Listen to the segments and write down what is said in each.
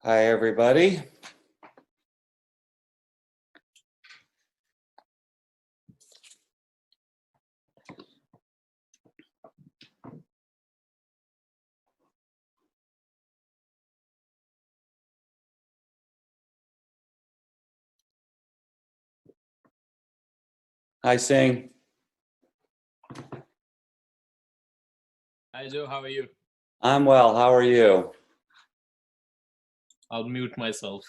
Hi, everybody. Hi, Singh. Hi Joe, how are you? I'm well. How are you? I'll mute myself.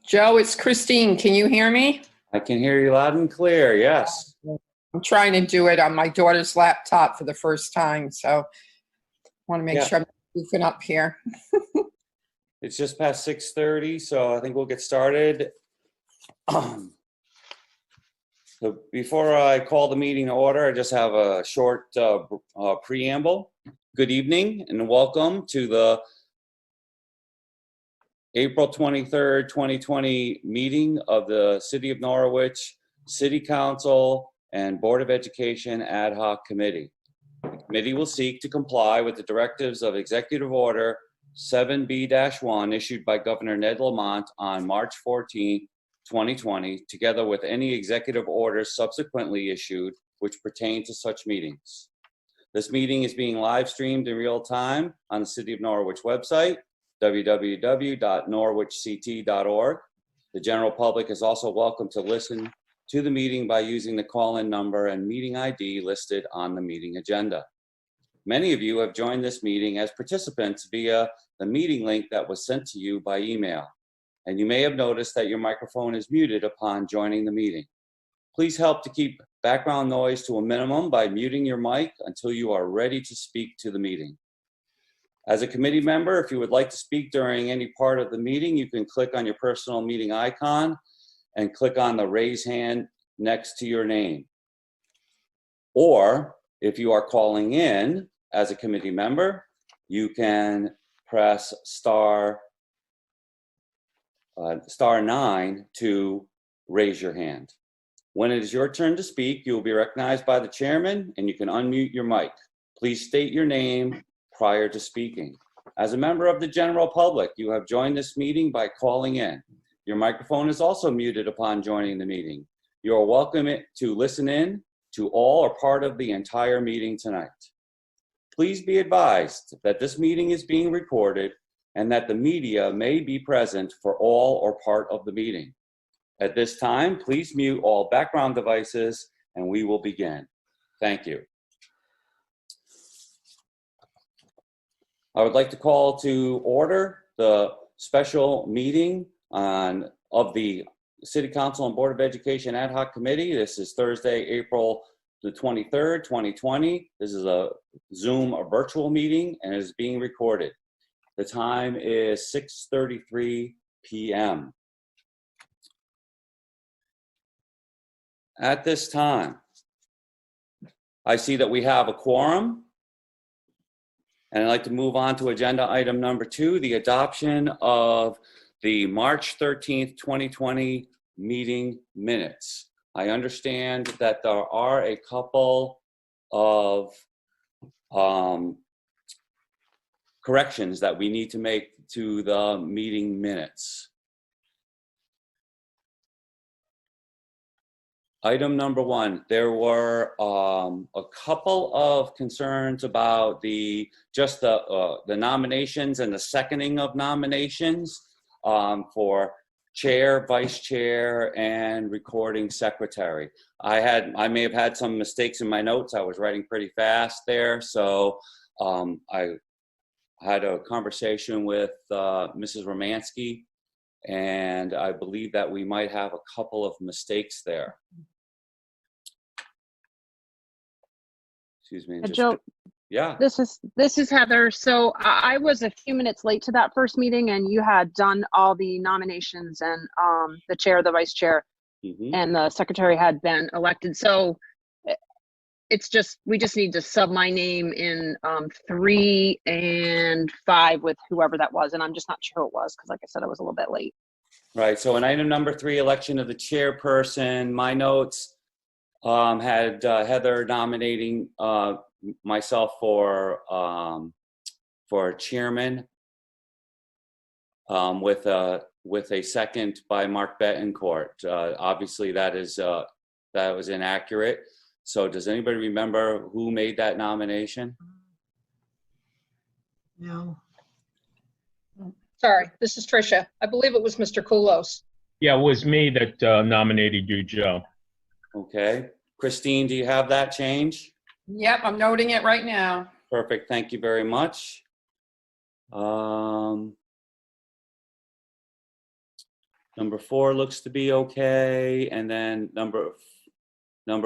Joe, it's Christine. Can you hear me? I can hear you loud and clear. Yes. I'm trying to do it on my daughter's laptop for the first time, so I want to make sure I'm goofing up here. It's just past 6:30, so I think we'll get started. So before I call the meeting to order, I just have a short preamble. Good evening and welcome to the April 23rd, 2020 meeting of the City of Norwich City Council and Board of Education Ad Hoc Committee. The committee will seek to comply with the directives of Executive Order 7B-1 issued by Governor Ned Lamont on March 14, 2020, together with any executive orders subsequently issued which pertain to such meetings. This meeting is being live streamed in real time on the City of Norwich website, www.norwichct.org. The general public is also welcome to listen to the meeting by using the call-in number and meeting ID listed on the meeting agenda. Many of you have joined this meeting as participants via the meeting link that was sent to you by email, and you may have noticed that your microphone is muted upon joining the meeting. Please help to keep background noise to a minimum by muting your mic until you are ready to speak to the meeting. As a committee member, if you would like to speak during any part of the meeting, you can click on your personal meeting icon and click on the raise hand next to your name. Or if you are calling in as a committee member, you can press star 9 to raise your hand. When it is your turn to speak, you will be recognized by the chairman and you can unmute your mic. Please state your name prior to speaking. As a member of the general public, you have joined this meeting by calling in. Your microphone is also muted upon joining the meeting. You are welcome to listen in to all or part of the entire meeting tonight. Please be advised that this meeting is being recorded and that the media may be present for all or part of the meeting. At this time, please mute all background devices and we will begin. Thank you. I would like to call to order the special meeting of the City Council and Board of Education Ad Hoc Committee. This is Thursday, April the 23rd, 2020. This is a Zoom, a virtual meeting, and it is being recorded. The time is 6:33 p.m. At this time, I see that we have a quorum. And I'd like to move on to agenda item number 2, the adoption of the March 13th, 2020 meeting minutes. I understand that there are a couple of corrections that we need to make to the meeting minutes. Item number 1, there were a couple of concerns about the nominations and the seconding of nominations for chair, vice chair, and recording secretary. I may have had some mistakes in my notes. I was writing pretty fast there. So I had a conversation with Mrs. Romansky, and I believe that we might have a couple of mistakes there. Excuse me. Joe, yeah. this is Heather. So I was a few minutes late to that first meeting, and you had done all the nominations, and the chair, the vice chair, and the secretary had been elected. So we just need to sub my name in 3 and 5 with whoever that was, and I'm just not sure who it was because, like I said, I was a little bit late. Right. So in item number 3, election of the chairperson, my notes had Heather nominating myself for chairman, with a second by Mark Betancourt. Obviously, that was inaccurate. So, does anybody remember who made that nomination? No. Sorry, this is Tricia. I believe it was Mr. Kulos. Yeah, it was me that nominated you, Joe. Okay. Christine, do you have that change? Yep, I'm noting it right now. Perfect. Thank you very much. Number 4 looks to be okay. And then number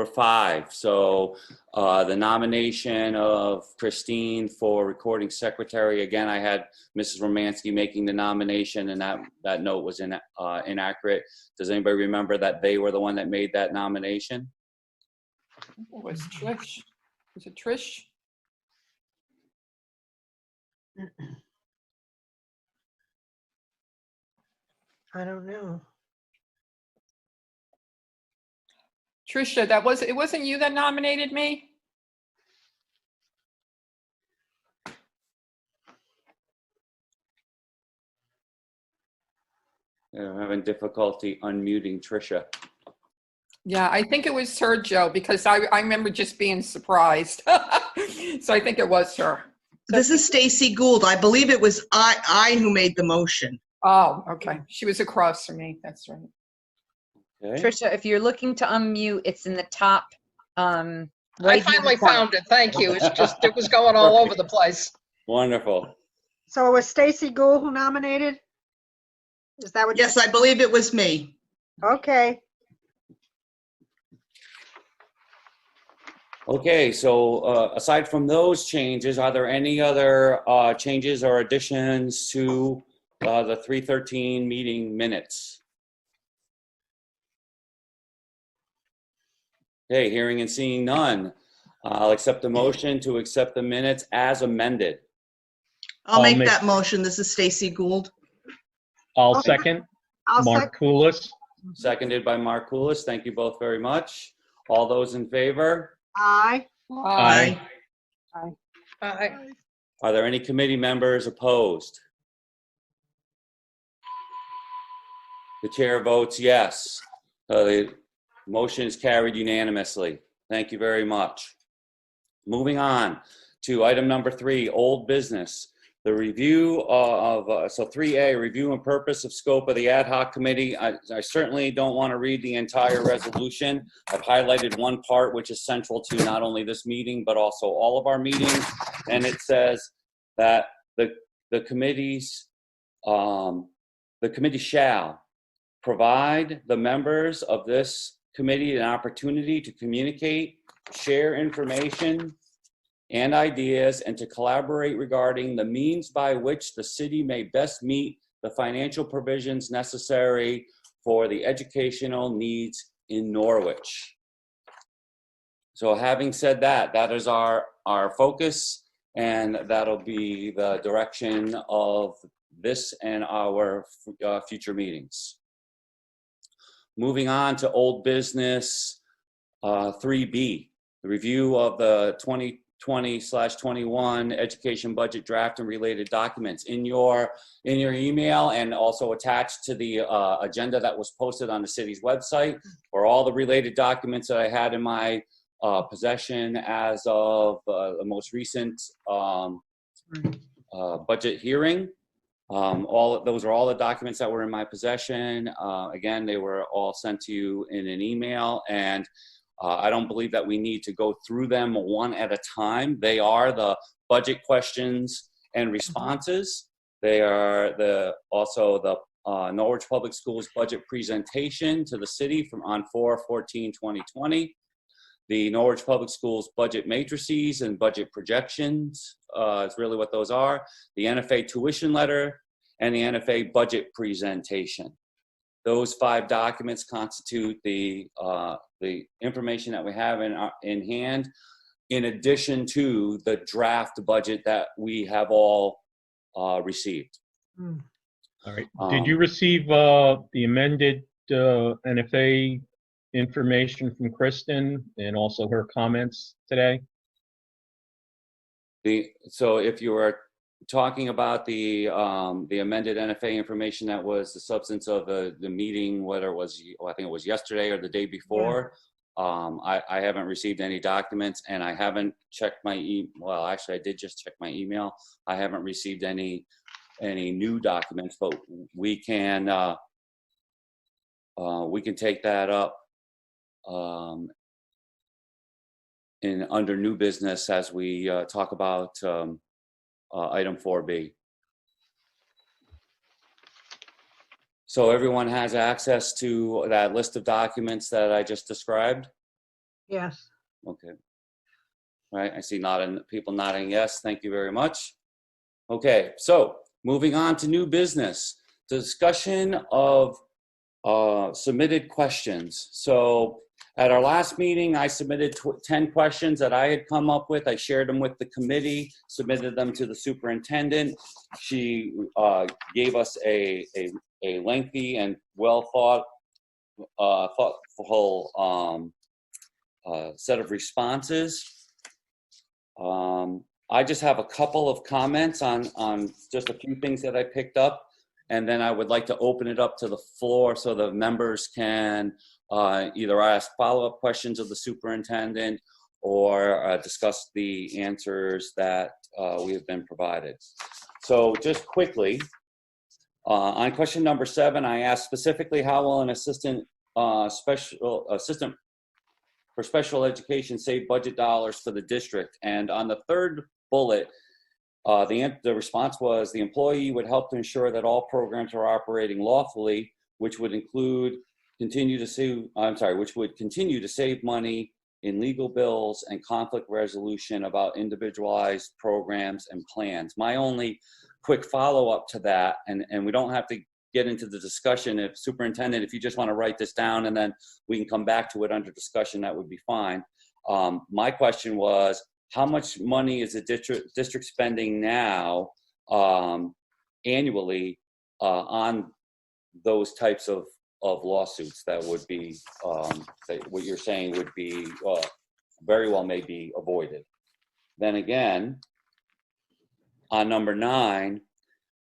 5. So the nomination of Christine for recording secretary. Again, I had Mrs. Romansky making the nomination, and that note was inaccurate. Does anybody remember that they were the one that made that nomination? It was Trish. Was it Trish? I don't know. Tricia, it wasn't you that nominated me? I'm having difficulty unmuting Tricia. Yeah, I think it was her, Joe, because I remember just being surprised. So I think it was her. This is Stacy Gould. I believe it was I who made the motion. Oh, okay. She was across from me. That's right. Okay. Trisha, if you're looking to unmute, it's in the top. I Right finally found it. Thank you. It's just, it was going all over the place. Wonderful. So it was Stacy Gould who nominated? Is that what? Yes, I believe it was me. Okay. Okay, so aside from those changes, are there any other changes or additions to the 3:13 meeting minutes? Okay, hearing and seeing none. I'll accept the motion to accept the minutes as amended. I'll make make- that motion. This is Stacy Gould. I'll Okay. second. I'll Mark Koulis. Seconded by Mark Koulis. Thank you both very much. All those in favor? Aye. Aye. Are there any committee members opposed? The chair votes yes. The motion is carried unanimously. Thank you very much. Moving on to item number 3, old business. The review so 3A, review and purpose of scope of the ad hoc committee. I certainly don't want to read the entire resolution. I've highlighted one part which is central to not only this meeting, but also all of our meetings. And it says that the committee shall provide the members of this committee an opportunity to communicate, share information and ideas, and to collaborate regarding the means by which the city may best meet the financial provisions necessary for the educational needs in Norwich. So having said that, that is our focus, and that'll be the direction of this and our future meetings. Moving on to old business 3B, the review of the 2020/21 education budget draft and related documents. In your email and also attached to the agenda that was posted on the city's website were all the related documents that I had in my possession as of the most recent budget hearing. Those are all the documents that were in my possession. Again, they were all sent to you in an email, and I don't believe that we need to go through them one at a time. They are the budget questions and responses. They are also the Norwich Public Schools budget presentation to the city on 4/14/2020. The Norwich Public Schools budget matrices and budget projections is really what those are. The NFA tuition letter and the NFA budget presentation. Those 5 documents constitute the information that we have in hand, in addition to the draft budget that we have all received. All right. Did you receive the amended NFA information from Kristen and also her comments today? So if you are talking about the amended NFA information, that was the substance of the meeting, whether it was, I think it was yesterday or the day before. I haven't received any documents, and I haven't checked my well, actually I did just check my email. I haven't received any new documents, but we can take that up under new business as we talk about item 4B. So everyone has access to that list of documents that I just described? Yes. Okay. All right, I see people nodding yes. Thank you very much. Okay, so moving on to new business. Discussion of submitted questions. So at our last meeting, I submitted 10 questions that I had come up with. I shared them with the committee, submitted them to the superintendent. She gave us a lengthy and well thoughtful set of responses. I just have a couple of comments on just a few things that I picked up, and then I would like to open it up to the floor so the members can either ask follow-up questions of the superintendent or discuss the answers that we have been provided. So just quickly, on question number 7, I asked specifically how will an assistant for special education save budget dollars for the district? And on the third bullet, the response was the employee would help to ensure that all programs are operating lawfully, which would continue to save money in legal bills and conflict resolution about individualized programs and plans. My only quick follow-up to that, and we don't have to get into the discussion, if superintendent, if you just want to write this down and then we can come back to it under discussion, that would be fine. My question was, how much money is the district spending now annually on those types of lawsuits that would be, what you're saying would be, very well may be avoided? Then again, on number 9,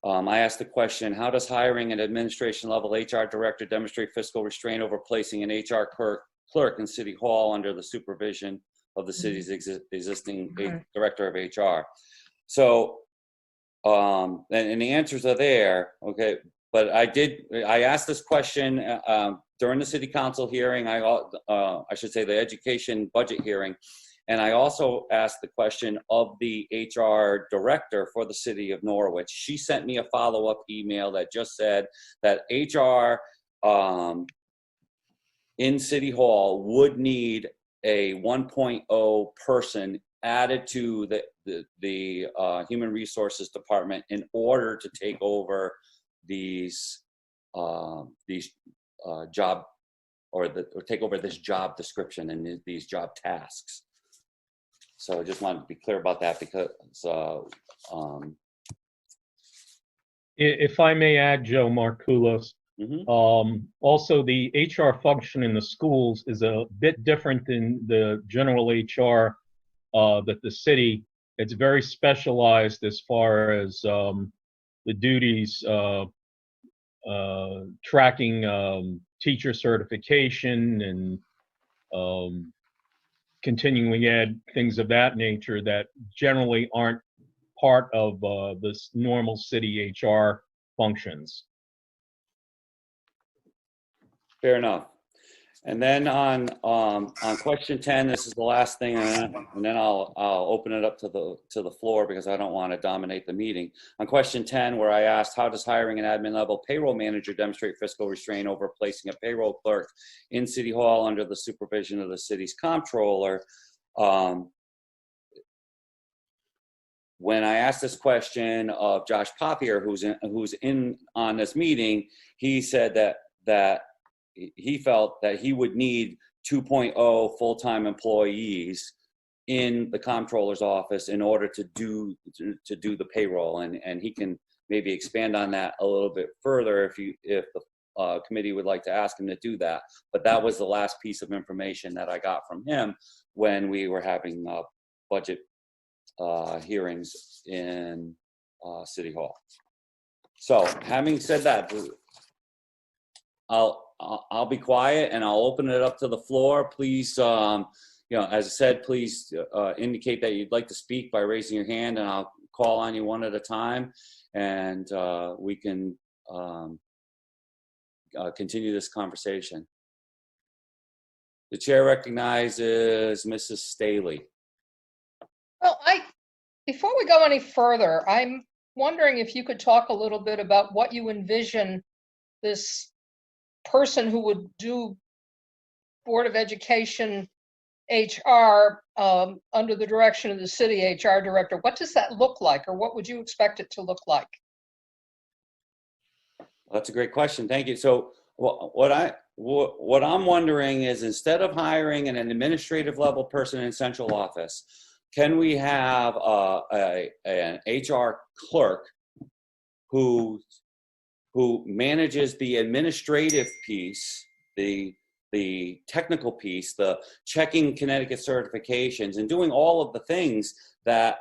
I asked the question, how does hiring an administration level HR director demonstrate fiscal restraint over placing an HR clerk in City Hall under the supervision of the city's existing director of HR? So, and the answers are there, okay? But I asked this question during the city council hearing, I should say the education budget hearing, and I also asked the question of the HR director for the city of Norwich. She sent me a follow-up email that just said that HR in City Hall would need a 1.0 person added to the Human Resources Department in order to take over these job or take over this job description and these job tasks. So I just wanted to be clear about that because If I may add, Joe Markoulos, also the HR function in the schools is a bit different than the general HR that the city. It's very specialized as far as the duties, tracking teacher certification and continuing ed, things of that nature that generally aren't part of this normal city HR functions. Fair enough. And then on question 10, this is the last thing, and then I'll open it up to the floor because I don't want to dominate the meeting. On question 10, where I asked, how does hiring an admin level payroll manager demonstrate fiscal restraint over placing a payroll clerk in City Hall under the supervision of the city's comptroller? When I asked this question of Josh Papier, who's in on this meeting, he said that he felt that he would need 2.0 full-time employees in the comptroller's office in order to do the payroll, and he can maybe expand on that a little bit further if the committee would like to ask him to do that. But that was the last piece of information that I got from him when we were having budget hearings in City Hall. So having said that, I'll be quiet and I'll open it up to the floor. Please, as I said, please indicate that you'd like to speak by raising your hand, and I'll call on you one at a time, and we can continue this conversation. The chair recognizes Mrs. Staley. Well, before we go any further, I'm wondering if you could talk a little bit about what you envision this person who would do Board of Education HR under the direction of the city HR director. What does that look like, or what would you expect it to look like? That's a great question. Thank you. So what I'm wondering is, instead of hiring an administrative level person in central office, can we have an HR clerk who manages the administrative piece, the technical piece, the checking Connecticut certifications, and doing all of the things that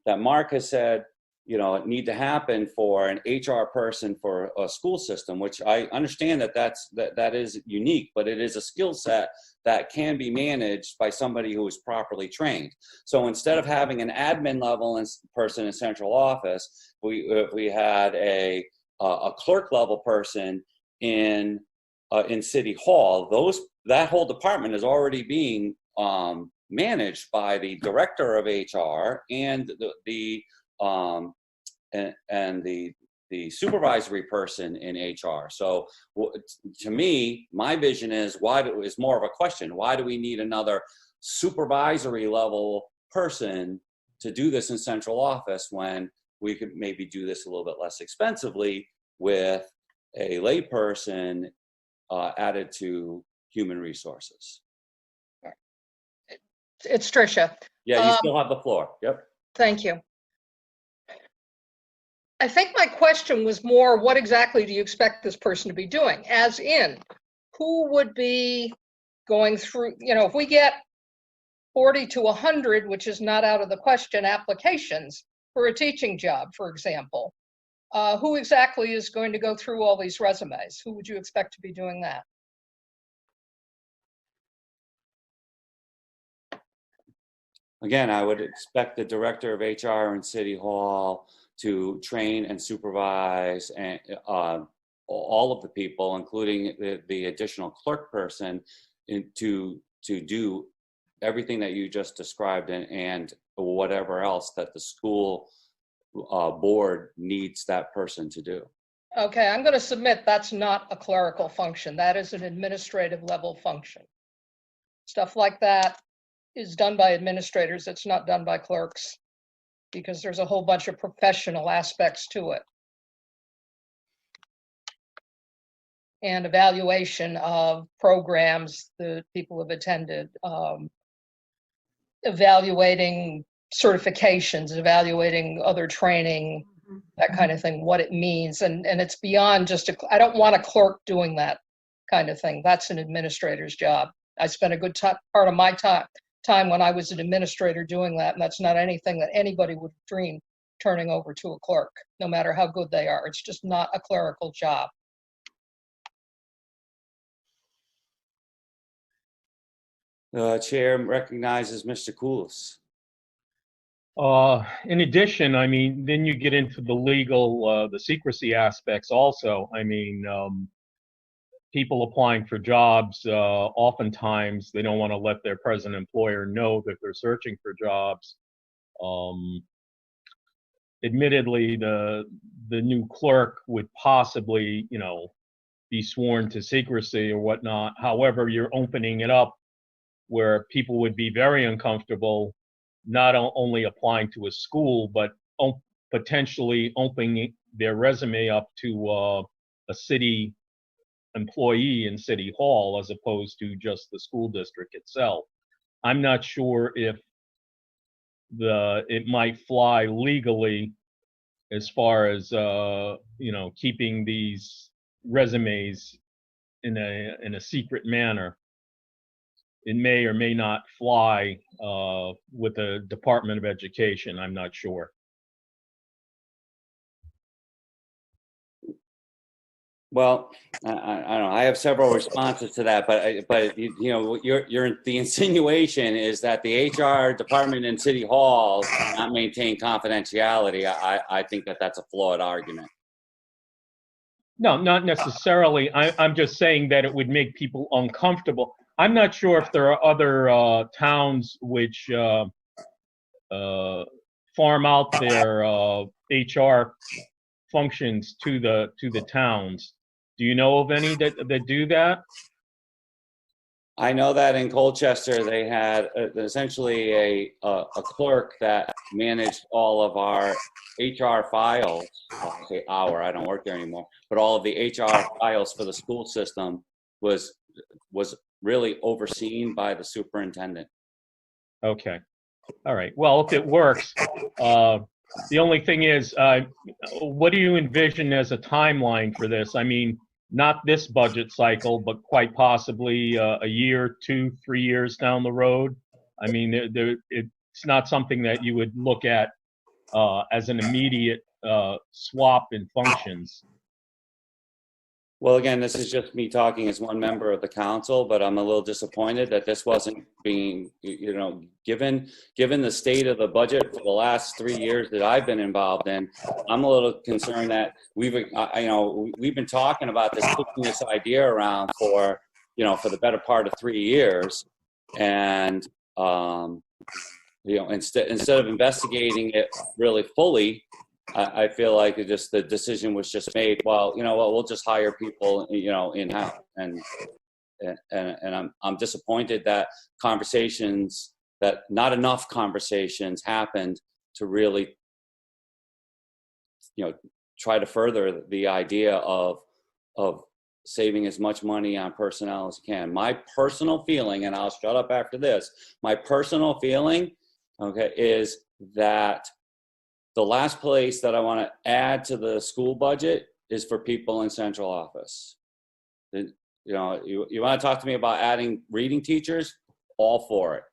Mark has said need to happen for an HR person for a school system, which I understand that is unique, but it is a skill set that can be managed by somebody who is properly trained. So instead of having an admin level person in central office, we had a clerk level person in City Hall. That whole department is already being managed by the director of HR and the supervisory person in HR. So to me, my vision is more of a question. Why do we need another supervisory level person to do this in central office when we could maybe do this a little bit less expensively with a layperson added to human resources? It's Tricia. Yeah, you still have the floor. Yep. Thank you. I think my question was more, what exactly do you expect this person to be doing? As in, who would be going through, if we get 40 to 100, which is not out of the question, applications for a teaching job, for example, who exactly is going to go through all these resumes? Who would you expect to be doing that? Again, I would expect the director of HR in City Hall to train and supervise and all of the people, including the additional clerk person, to do everything that you just described and whatever else that the school board needs that person to do. Okay, I'm going to submit that's not a clerical function. That is an administrative level function. Stuff like that is done by administrators. It's not done by clerks, because there's a whole bunch of professional aspects to it. And evaluation of programs that people have attended, evaluating certifications, evaluating other training, that kind of thing, what it means. And it's beyond just I don't want a clerk doing that kind of thing. That's an administrator's job. I spent a good part of my time when I was an administrator doing that, and that's not anything that anybody would dream turning over to a clerk, no matter how good they are. It's just not a clerical job. The chair recognizes Mr. Koulis. In addition, I mean, then you get into the legal, the secrecy aspects also. I mean, people applying for jobs, oftentimes they don't want to let their present employer know that they're searching for jobs. Admittedly, the new clerk would possibly, you know, be sworn to secrecy or whatnot. However, you're opening it up where people would be very uncomfortable, not only applying to a school, but potentially opening their resume up to a city employee in City Hall as opposed to just the school district itself. I'm not sure if it might fly legally as far as you know, keeping these resumes in a secret manner. It may or may not fly with the Department of Education. I'm not sure. Well, I don't know. I have several responses to that, but you know, the insinuation is that the HR department in City Hall does not maintain confidentiality. I think that that's a flawed argument. No, not necessarily. I'm just saying that it would make people uncomfortable. I'm not sure if there are other towns which farm out their HR functions to the towns. Do you know of any that do that? I know that in Colchester they had essentially a clerk that managed all of our HR files. I'll say our, I don't work there anymore, but all of the HR files for the school system was really overseen by the superintendent. Okay. All right. Well, if it works, the only thing is, what do you envision as a timeline for this? I mean, not this budget cycle, but quite possibly a year, 2, 3 years down the road. I mean, it's not something that you would look at as an immediate swap in functions. Well, again, this is just me talking as one member of the council, but I'm a little disappointed that this wasn't being, you know, given the state of the budget for the last 3 years that I've been involved in. I'm a little concerned that we've been talking about this, pushing this idea around for the better part of 3 years, and instead of investigating it really fully, I feel like the decision was just made. Well, you know what? We'll just hire people, you know, in-house, and I'm disappointed that not enough conversations happened to really, you know, try to further the idea of saving as much money on personnel as you can. My personal feeling, and I'll shut up after this. My personal feeling, okay, is that the last place that I want to add to the school budget is for people in central office. You know, you want to talk to me about adding reading teachers? All for it.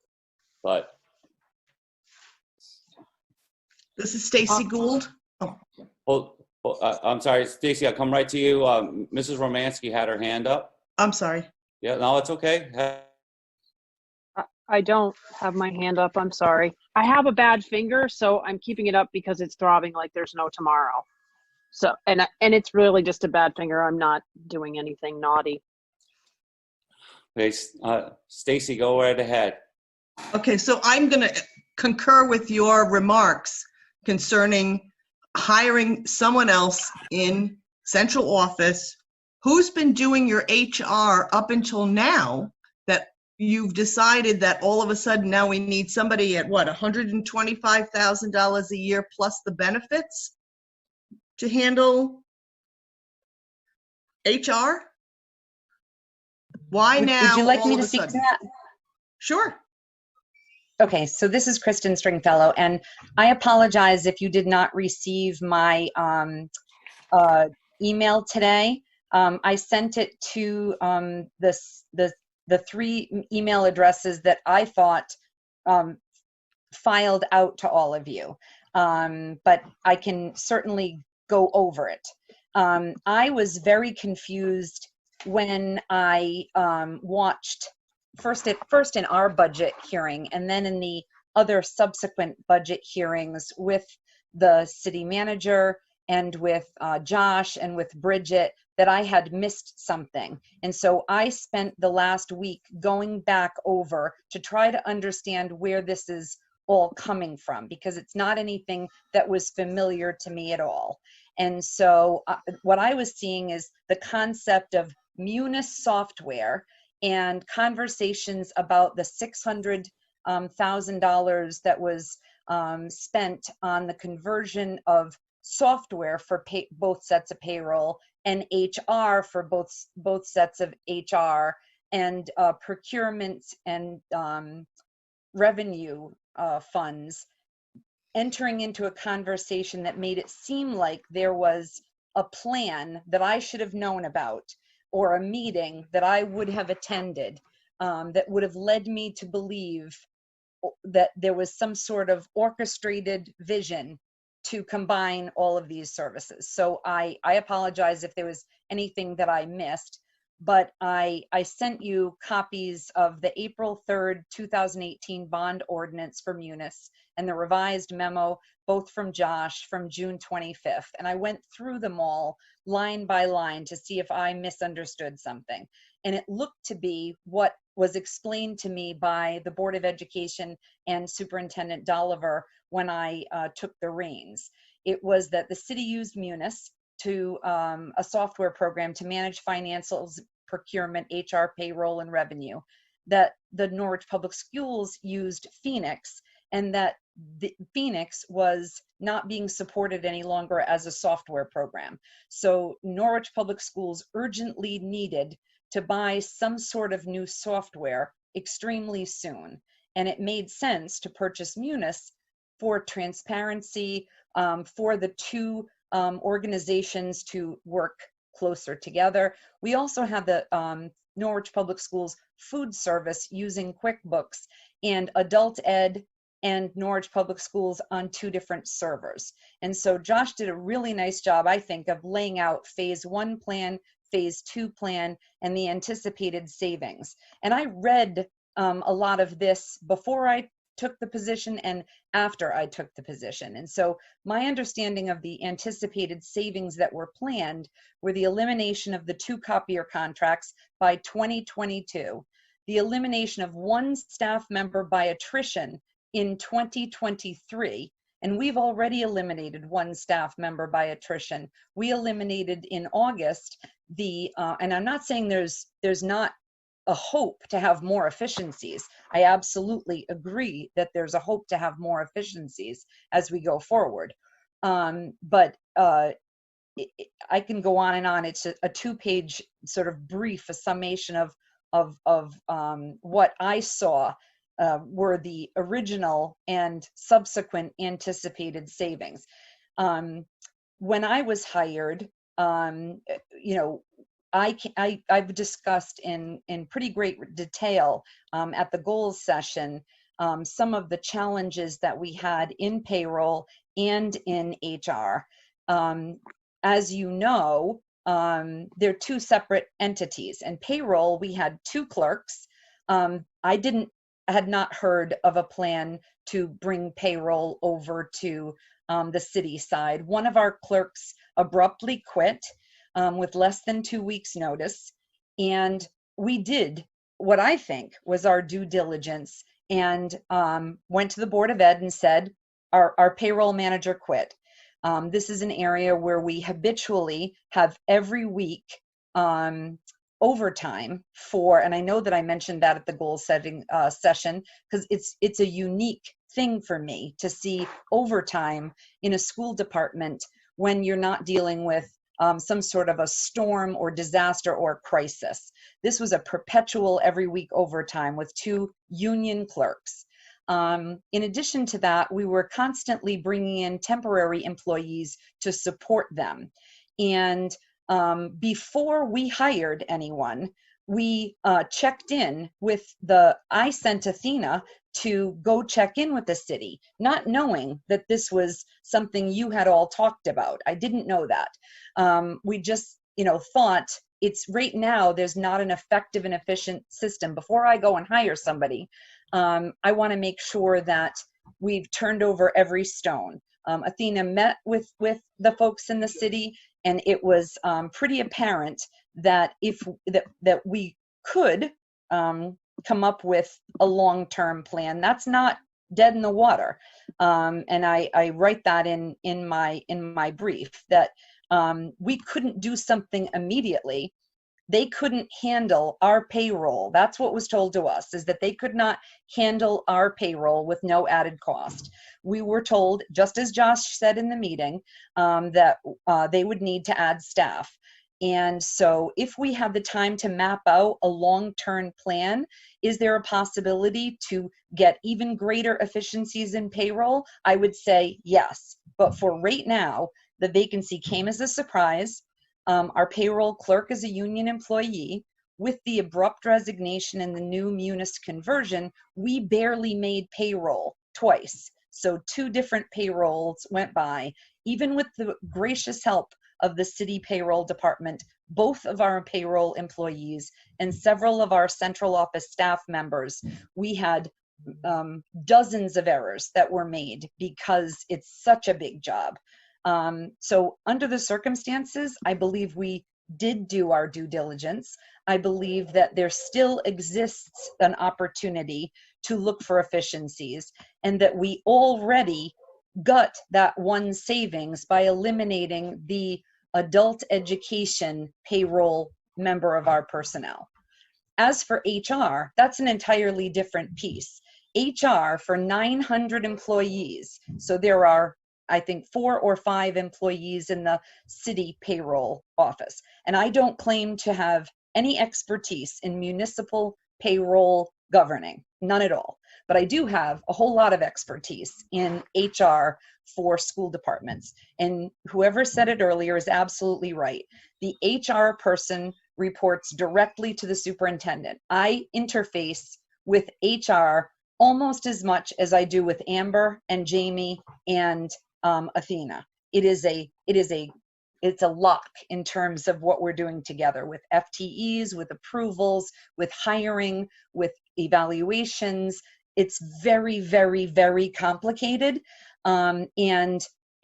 But This is Stacy Gould. I'm sorry, Stacy, I'll come right to you. Mrs. Romansky had her hand up. I'm sorry. Yeah, no, it's okay. I don't have my hand up. I'm sorry. I have a bad finger, so I'm keeping it up because it's throbbing like there's no tomorrow. So, and it's really just a bad finger. I'm not doing anything naughty. Okay, Stacy, go right ahead. Okay, so I'm going to concur with your remarks concerning hiring someone else in central office who's been doing your HR up until now, that you've decided that all of a sudden now we need somebody at what, $125,000 a year plus the benefits to handle HR? Why now? Would you like all me of to a speak to sudden? that? Sure. Okay, so this is Kristen Stringfellow, and I apologize if you did not receive my email today. I sent it to the 3 email addresses that I thought filed out to all of you, but I can certainly go over it. I was very confused when I watched first in our budget hearing and then in the other subsequent budget hearings with the city manager and with Josh and with Bridget that I had missed something. And so I spent the last week going back over to try to understand where this is all coming from, because it's not anything that was familiar to me at all. And so what I was seeing is the concept of Munis software and conversations about the $600,000 that was spent on the conversion of software for both sets of payroll and HR for both sets of HR, and procurement and revenue funds, entering into a conversation that made it seem like there was a plan that I should have known about, or a meeting that I would have attended, that would have led me to believe that there was some sort of orchestrated vision to combine all of these services. So I apologize if there was anything that I missed, but I sent you copies of the April 3rd, 2018 bond ordinance for Munis and the revised memo, both from Josh, from June 25th. And I went through them all line by line to see if I misunderstood something. And it looked to be what was explained to me by the Board of Education and Superintendent Dolliver when I took the reins. It was that the city used Munis to a software program to manage financials, procurement, HR, payroll, and revenue, that the Norwich Public Schools used Phoenix, and that the Phoenix was not being supported any longer as a software program. So Norwich Public Schools urgently needed to buy some sort of new software extremely soon. And it made sense to purchase Munis for transparency, for the two organizations to work closer together. We also have the Norwich Public Schools food service using QuickBooks, and adult ed and Norwich Public Schools on two different servers. And so Josh did a really nice job, I think, of laying out phase 1 plan, phase 2 plan, and the anticipated savings. And I read a lot of this before I took the position and after I took the position. And so my understanding of the anticipated savings that were planned were the elimination of the 2 copier contracts by 2022, the elimination of 1 staff member by attrition in 2023, and we've already eliminated 1 staff member by attrition. We eliminated in August the, and I'm not saying there's not a hope to have more efficiencies. I absolutely agree that there's a hope to have more efficiencies as we go forward. But I can go on and on. It's a 2-page sort of brief, a summation of what I saw were the original and subsequent anticipated savings. When I was hired, you know, I've discussed in pretty great detail at the goals session some of the challenges that we had in payroll and in HR. As you know, they're 2 separate entities. And payroll, we had 2 clerks. I had not heard of a plan to bring payroll over to the city side. One of our clerks abruptly quit with less than 2 weeks notice. And we did what I think was our due diligence and went to the Board of Ed and said, our payroll manager quit. This is an area where we habitually have every week overtime for, and I know that I mentioned that at the goal setting session, because it's a unique thing for me to see overtime in a school department when you're not dealing with some sort of a storm or disaster or crisis. This was a perpetual every week overtime with 2 union clerks. In addition to that, we were constantly bringing in temporary employees to support them. And before we hired anyone, we checked in with I sent Athena to go check in with the city, not knowing that this was something you had all talked about. I didn't know that. We just, thought it's right now, there's not an effective and efficient system. Before I go and hire somebody, I want to make sure that we've turned over every stone. Athena met with the folks in the city, and it was pretty apparent that that we could come up with a long-term plan. That's not dead in the water. And I write that in my brief, that we couldn't do something immediately. They couldn't handle our payroll. That's what was told to us, is that they could not handle our payroll with no added cost. We were told, just as Josh said in the meeting, that they would need to add staff. And so if we have the time to map out a long-term plan, is there a possibility to get even greater efficiencies in payroll? I would say yes. But for right now, the vacancy came as a surprise. Our payroll clerk is a union employee. With the abrupt resignation and the new munis conversion, we barely made payroll twice. So 2 different payrolls went by. Even with the gracious help of the city payroll department, both of our payroll employees and several of our central office staff members, we had dozens of errors that were made because it's such a big job. So under the circumstances, I believe we did do our due diligence. I believe that there still exists an opportunity to look for efficiencies, and that we already got that one savings by eliminating the adult education payroll member of our personnel. As for HR, that's an entirely different piece. HR for 900 employees, so there are, I think, 4 or 5 employees in the city payroll office. And I don't claim to have any expertise in municipal payroll governing, none at all. But I do have a whole lot of expertise in HR for school departments. And whoever said it earlier is absolutely right. The HR person reports directly to the superintendent. I interface with HR almost as much as I do with Amber and Jamie and Athena. It's a lock in terms of what we're doing together with FTEs, with approvals, with hiring, with evaluations. It's very, very, very complicated. And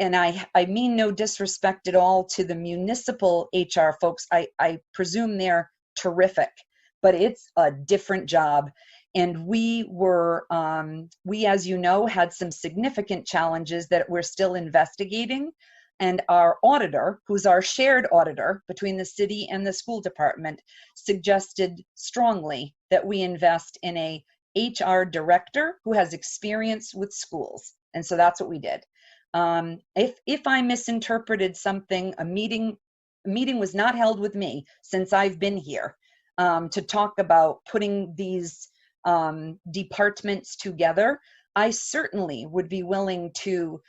I mean no disrespect at all to the municipal HR folks. I presume they're terrific, but it's a different job. And we, as you know, had some significant challenges that we're still investigating. And our auditor, who's our shared auditor between the city and the school department, suggested strongly that we invest in a HR director who has experience with schools. And so that's what we did. If I misinterpreted something, a meeting was not held with me since I've been here to talk about putting these departments together. I certainly would be willing to,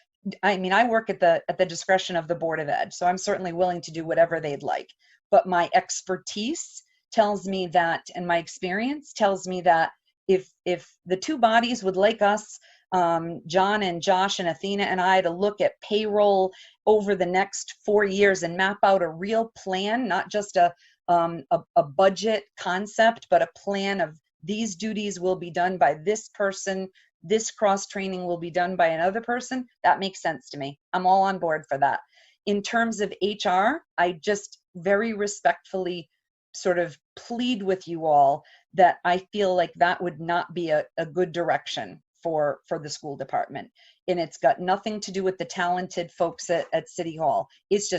I work at the discretion of the Board of Ed, so I'm certainly willing to do whatever they'd like. But my expertise tells me that, and my experience tells me that if the 2 bodies would like us, John and Josh and Athena and I, to look at payroll over the next 4 years and map out a real plan, not just a budget concept, but a plan of these duties will be done by this person, this cross-training will be done by another person, that makes sense to me. I'm all on board for that. In terms of HR, I just very respectfully sort of plead with you all that I feel like that would not be a good direction for the school department. And it's got nothing to do with the talented folks at City Hall. It's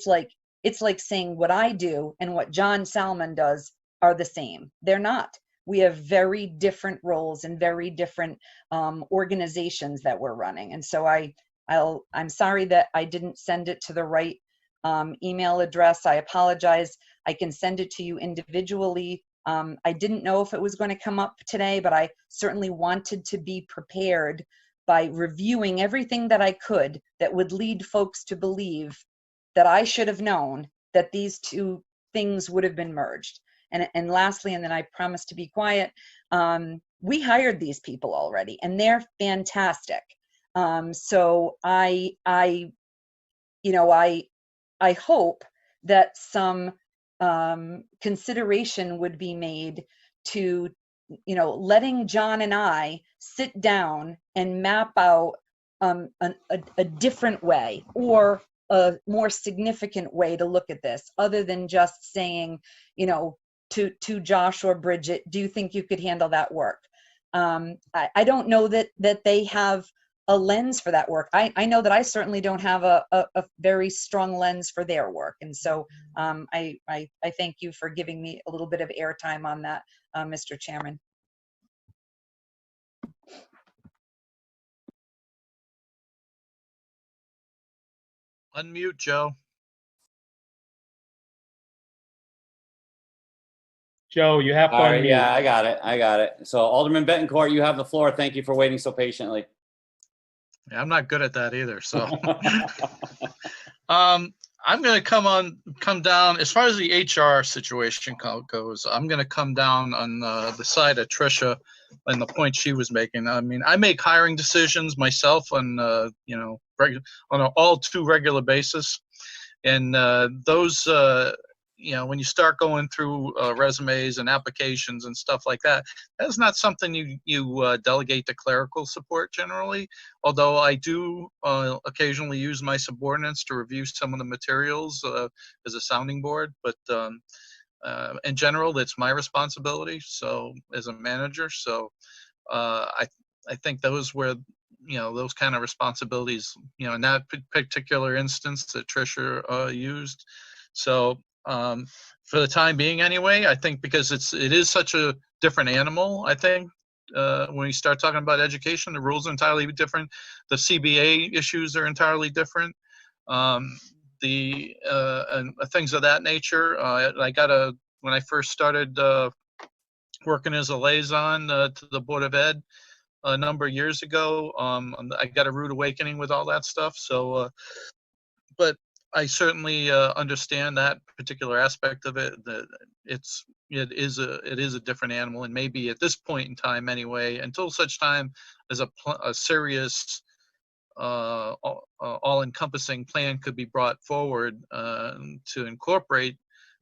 like saying what I do and what John Salmon does are the same. They're not. We have very different roles and very different organizations that we're running. And so I'm sorry that I didn't send it to the right email address. I apologize. I can send it to you individually. I didn't know if it was going to come up today, but I certainly wanted to be prepared by reviewing everything that I could that would lead folks to believe that I should have known that these 2 things would have been merged. And lastly, and then I promise to be quiet, we hired these people already, and they're fantastic. So I hope that some consideration would be made to, letting John and I sit down and map out a different way or a more significant way to look at this, other than just saying, to Josh or Bridget, do you think you could handle that work? I don't know that they have a lens for that work. I know that I certainly don't have a very strong lens for their work. And so I thank you for giving me a little bit of airtime on that, Mr. Chairman. Unmute, Joe. Joe, you have to All right, unmute. yeah, I got it. So Alderman Bettencourt, you have the floor. Thank you for waiting so patiently. Yeah, I'm not good at that either. So I'm going to come down as far as the HR situation goes. I'm going to come down on the side of Tricia and the point she was making. I mean, I make hiring decisions myself on on an all too regular basis, and those when you start going through resumes and applications and stuff like that, that's not something you delegate to clerical support generally, although I do occasionally use my subordinates to review some of the materials as a sounding board, but in general, it's my responsibility, so as a manager. So I think those were those kind of responsibilities, in that particular instance that Tricia used. So for the time being anyway, I think because it is such a different animal, I think when you start talking about education, the rules are entirely different. The CBA issues are entirely different. And things of that nature. When I first started working as a liaison to the Board of Ed a number of years ago, I got a rude awakening with all that stuff. So, but I certainly understand that particular aspect of it. That it is a different animal, and maybe at this point in time, anyway, until such time as a serious, all-encompassing plan could be brought forward to incorporate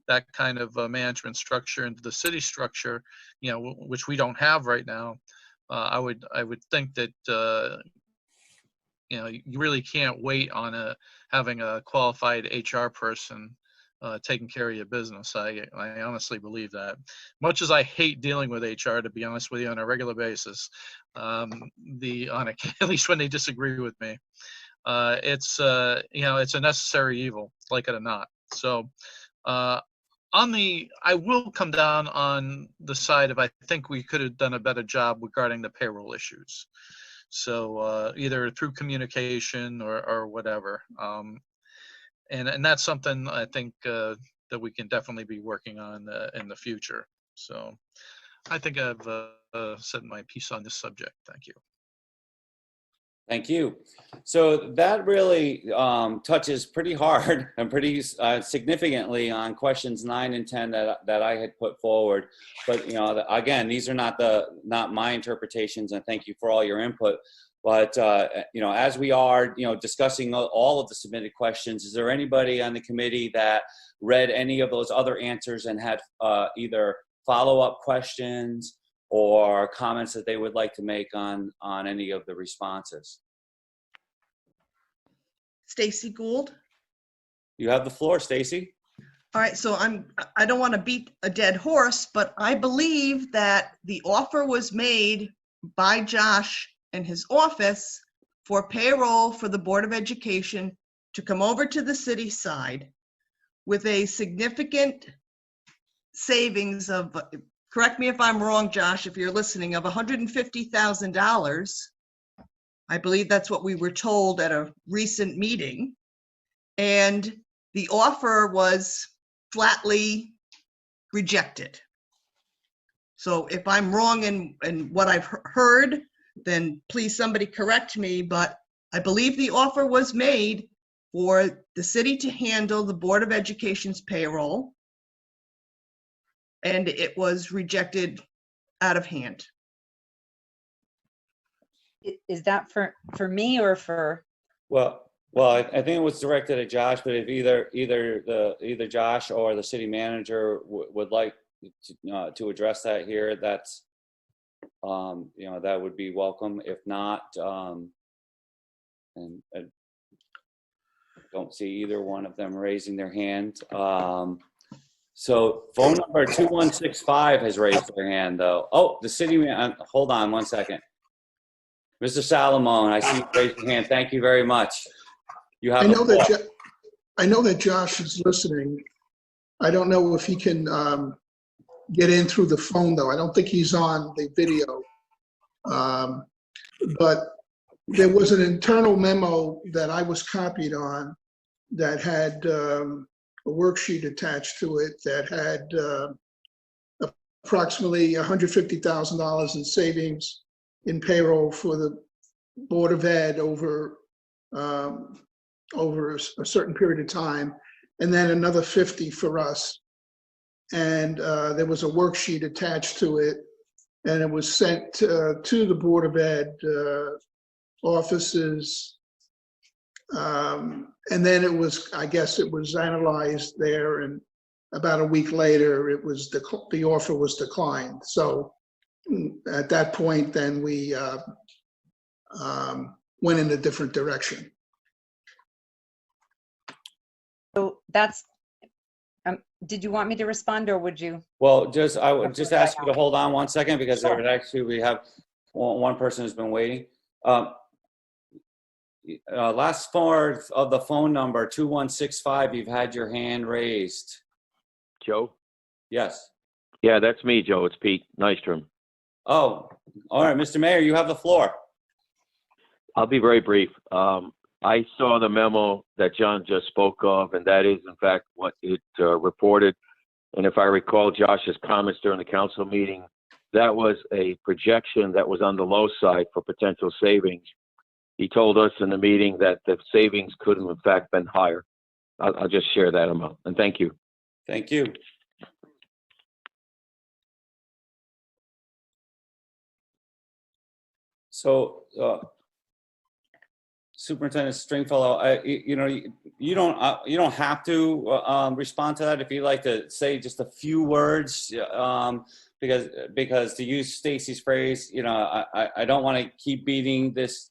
that kind of management structure into the city structure, which we don't have right now. I would think that you really can't wait on having a qualified HR person taking care of your business. I honestly believe that. Much as I hate dealing with HR, to be honest with you, on a regular basis, at least when they disagree with me, it's a necessary evil, like it or not. So I will come down on the side of I think we could have done a better job regarding the payroll issues. So either through communication or whatever. And that's something I think that we can definitely be working on in the future. So I think I've said my piece on this subject. Thank you. Thank you. So that really touches pretty hard and pretty significantly on questions 9 and 10 that I had put forward. But again, these are not my interpretations, and thank you for all your input. But as we are discussing all of the submitted questions, is there anybody on the committee that read any of those other answers and had either follow-up questions or comments that they would like to make on any of the responses? Stacy Gould. You have the floor, Stacy. All right, so I don't want to beat a dead horse, but I believe that the offer was made by Josh and his office for payroll for the Board of Education to come over to the city side with a significant savings of, correct me if I'm wrong, Josh, if you're listening, of $150,000. I believe that's what we were told at a recent meeting. And the offer was flatly rejected. So if I'm wrong in what I've heard, then please somebody correct me, but I believe the offer was made for the city to handle the Board of Education's payroll, and it was rejected out of hand. Is that for me or for? Well, Well, I think it was directed at Josh, but if either Josh or the city manager would like to address that here, that's that would be welcome. If not, and I don't see either one of them raising their hand. So phone number 2165 has raised their hand though. Oh, the city man. Hold on one second. Mr. Salamone, I see you raised your hand. Thank you very much. You have I know that Josh is listening. I don't know if he can get in through the phone, though. I don't think he's on the video. But there was an internal memo that I was copied on that had a worksheet attached to it that had approximately $150,000 in savings in payroll for the Board of Ed over a certain period of time, and then another 50 for us. And there was a worksheet attached to it, and it was sent to the Board of Ed offices. And then it was, I guess it was analyzed there, and about a week later, it was the offer was declined. So at that point, then we went in a different direction. So that's, did you want me to respond or would you? Well, I would just ask you to hold on one second because there would actually, we have one person who's been waiting. Last four of the phone number, 2165, you've had your hand raised. Joe? Yes. Yeah, that's me, Joe. It's Pete Nystrom. Oh, all right, Mr. Mayor, you have the floor. I'll be very brief. I saw the memo that John just spoke of, and that is, in fact, what it reported. And if I recall Josh's comments during the council meeting, that was a projection that was on the low side for potential savings. He told us in the meeting that the savings could have, in fact, been higher. I'll just share that amount. And thank you. Thank you. So, Superintendent Stringfellow, you don't have to respond to that. If you'd like to say just a few words, because to use Stacy's phrase, I don't want to keep beating this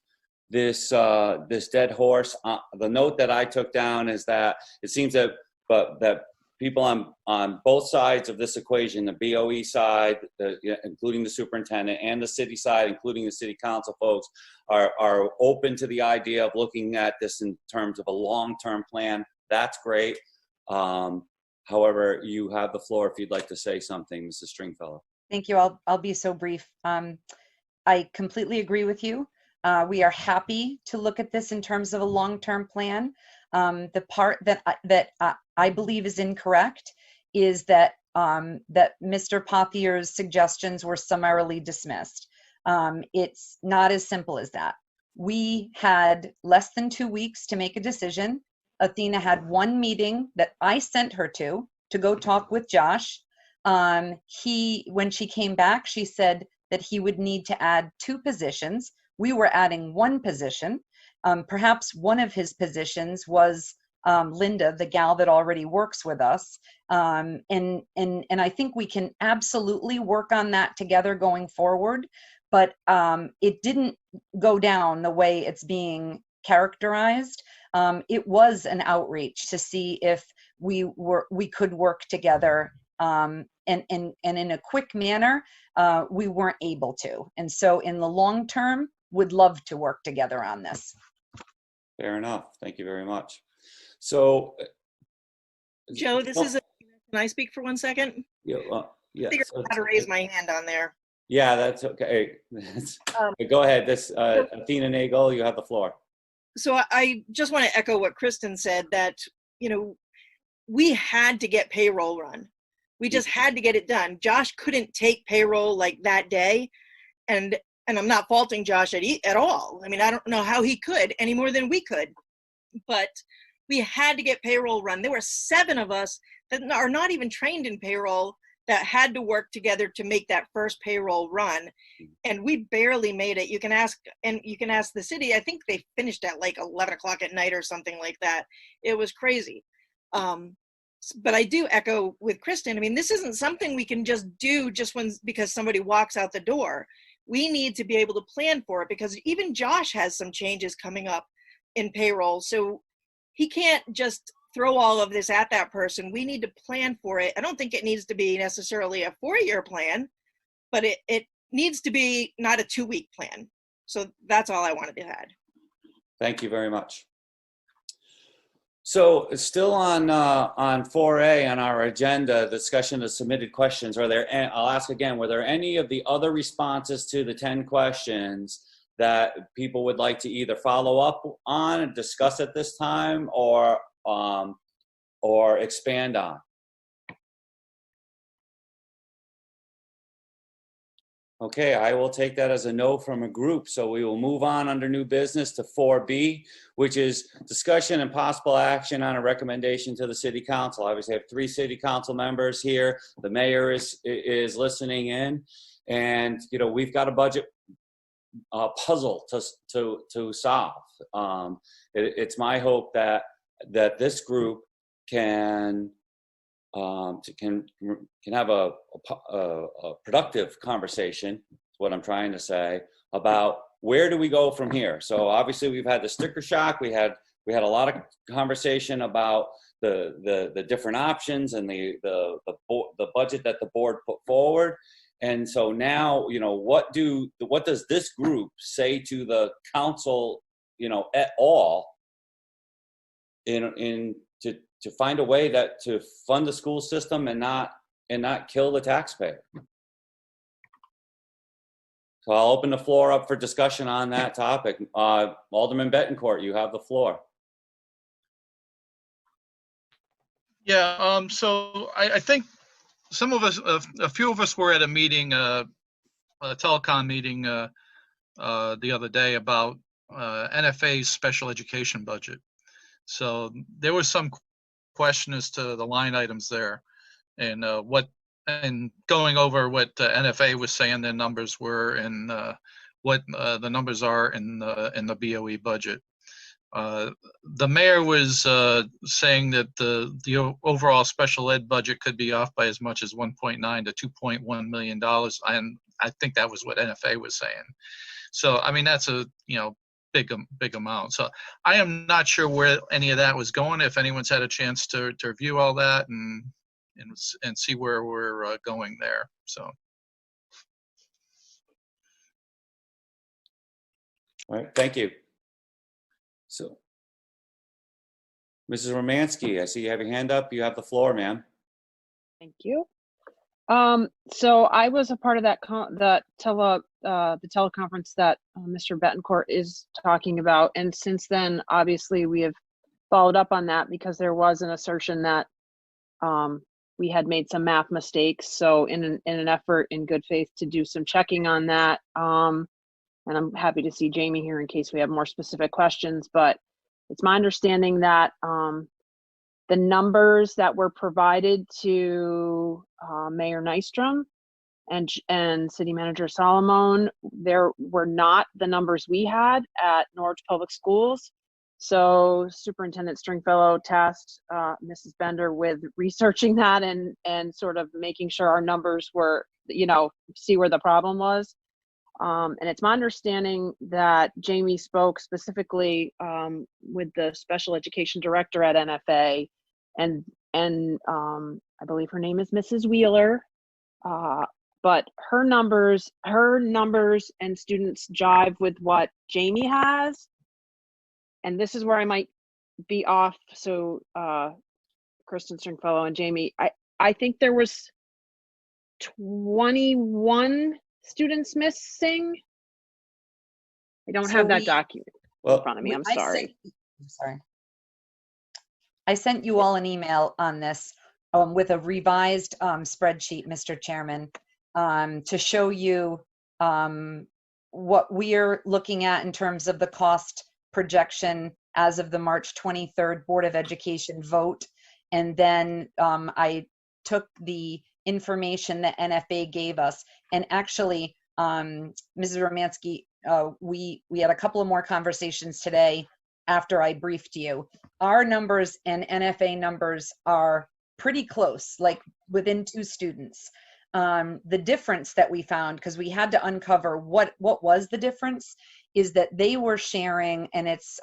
dead horse. The note that I took down is that it seems that people on both sides of this equation, the BOE side, including the superintendent, and the city side, including the city council folks, are open to the idea of looking at this in terms of a long-term plan. That's great. However, you have the floor if you'd like to say something, Mrs. Stringfellow. Thank you. I'll be so brief. I completely agree with you. We are happy to look at this in terms of a long-term plan. The part that I believe is incorrect is that that Mr. Pothier's suggestions were summarily dismissed. It's not as simple as that. We had less than 2 weeks to make a decision. Athena had one meeting that I sent her to go talk with Josh. When she came back, she said that he would need to add 2 positions. We were adding 1 position. Perhaps one of his positions was Linda, the gal that already works with us. And I think we can absolutely work on that together going forward. But it didn't go down the way it's being characterized. It was an outreach to see if we could work together. And in a quick manner, we weren't able to. And so in the long term, would love to work together on this. Fair enough. Thank you very much. So, Joe, can I speak for 1 second? Yeah. Yeah. I figured out how to raise my hand on there. Yeah, that's okay. Go ahead. Athena Nagel, you have the floor. So I just want to echo what Kristen said, that, we had to get payroll run. We just had to get it done. Josh couldn't take payroll like that day. And I'm not faulting Josh at all. I mean, I don't know how he could any more than we could, but we had to get payroll run. There were 7 of us that are not even trained in payroll that had to work together to make that first payroll run, and we barely made it. You can ask the city. I think they finished at like 11 o'clock at night or something like that. It was crazy. But I do echo with Kristen. I mean, this isn't something we can just do because somebody walks out the door. We need to be able to plan for it, because even Josh has some changes coming up in payroll. So he can't just throw all of this at that person. We need to plan for it. I don't think it needs to be necessarily a 4-year plan, but it needs to be not a 2-week plan. So that's all I wanted to add. Thank you very much. So still on 4A on our agenda, discussion of submitted questions. I'll ask again, were there any of the other responses to the 10 questions that people would like to either follow up on and discuss at this time, or expand on? Okay, I will take that as a no from a group. So we will move on under new business to 4B, which is discussion and possible action on a recommendation to the city council. Obviously, I have 3 city council members here. The mayor is listening in, and we've got a budget puzzle to solve. It's my hope that this group can have a productive conversation, is what I'm trying to say, about where do we go from here. So obviously we've had the sticker shock. We had a lot of conversation about the different options and the budget that the board put forward. And so now, what does this group say to the council, at all, to find a way to fund the school system and not kill the taxpayer? So I'll open the floor up for discussion on that topic. Alderman Bettencourt, you have the floor. Yeah, so I think some of us, a few of us were at a meeting, a telecom meeting the other day about NFA's special education budget. So there was some question as to the line items there, and going over what NFA was saying their numbers were, and what the numbers are in the BOE budget. The mayor was saying that the overall special ed budget could be off by as much as $1.9 to $2.1 million, and I think that was what NFA was saying. So I mean, that's a big amount. So I am not sure where any of that was going. If anyone's had a chance to review all that and see where we're going there. So. All right, thank you. So, Mrs. Romansky, I see you have your hand up. You have the floor, ma'am. Thank you. So I was a part of the teleconference that Mr. Bettencourt is talking about, and since then, obviously, we have followed up on that because there was an assertion that we had made some math mistakes. So in an effort in good faith to do some checking on that, and I'm happy to see Jamie here in case we have more specific questions, but it's my understanding that the numbers that were provided to Mayor Nystrom and City Manager Solomon, there were not the numbers we had at Norwich Public Schools. So Superintendent Stringfellow tasked Mrs. Bender with researching that and sort of making sure our numbers were, see where the problem was. And it's my understanding that Jamie spoke specifically with the special education director at NFA, and I believe her name is Mrs. Wheeler, but her numbers and students jive with what Jamie has, and this is where I might be off. So Kristen Stringfellow and Jamie, I think there was 21 students missing. I don't have that document in front of me. I'm sorry. I sent you all an email on this with a revised spreadsheet, Mr. Chairman, to show you what we're looking at in terms of the cost projection as of the March 23rd Board of Education vote. And then I took the information that NFA gave us. And actually, Mrs. Romansky, we had a couple of more conversations today after I briefed you. Our numbers and NFA numbers are pretty close, like within 2 students. The difference that we found, because we had to uncover what was the difference, is that they were sharing, and it's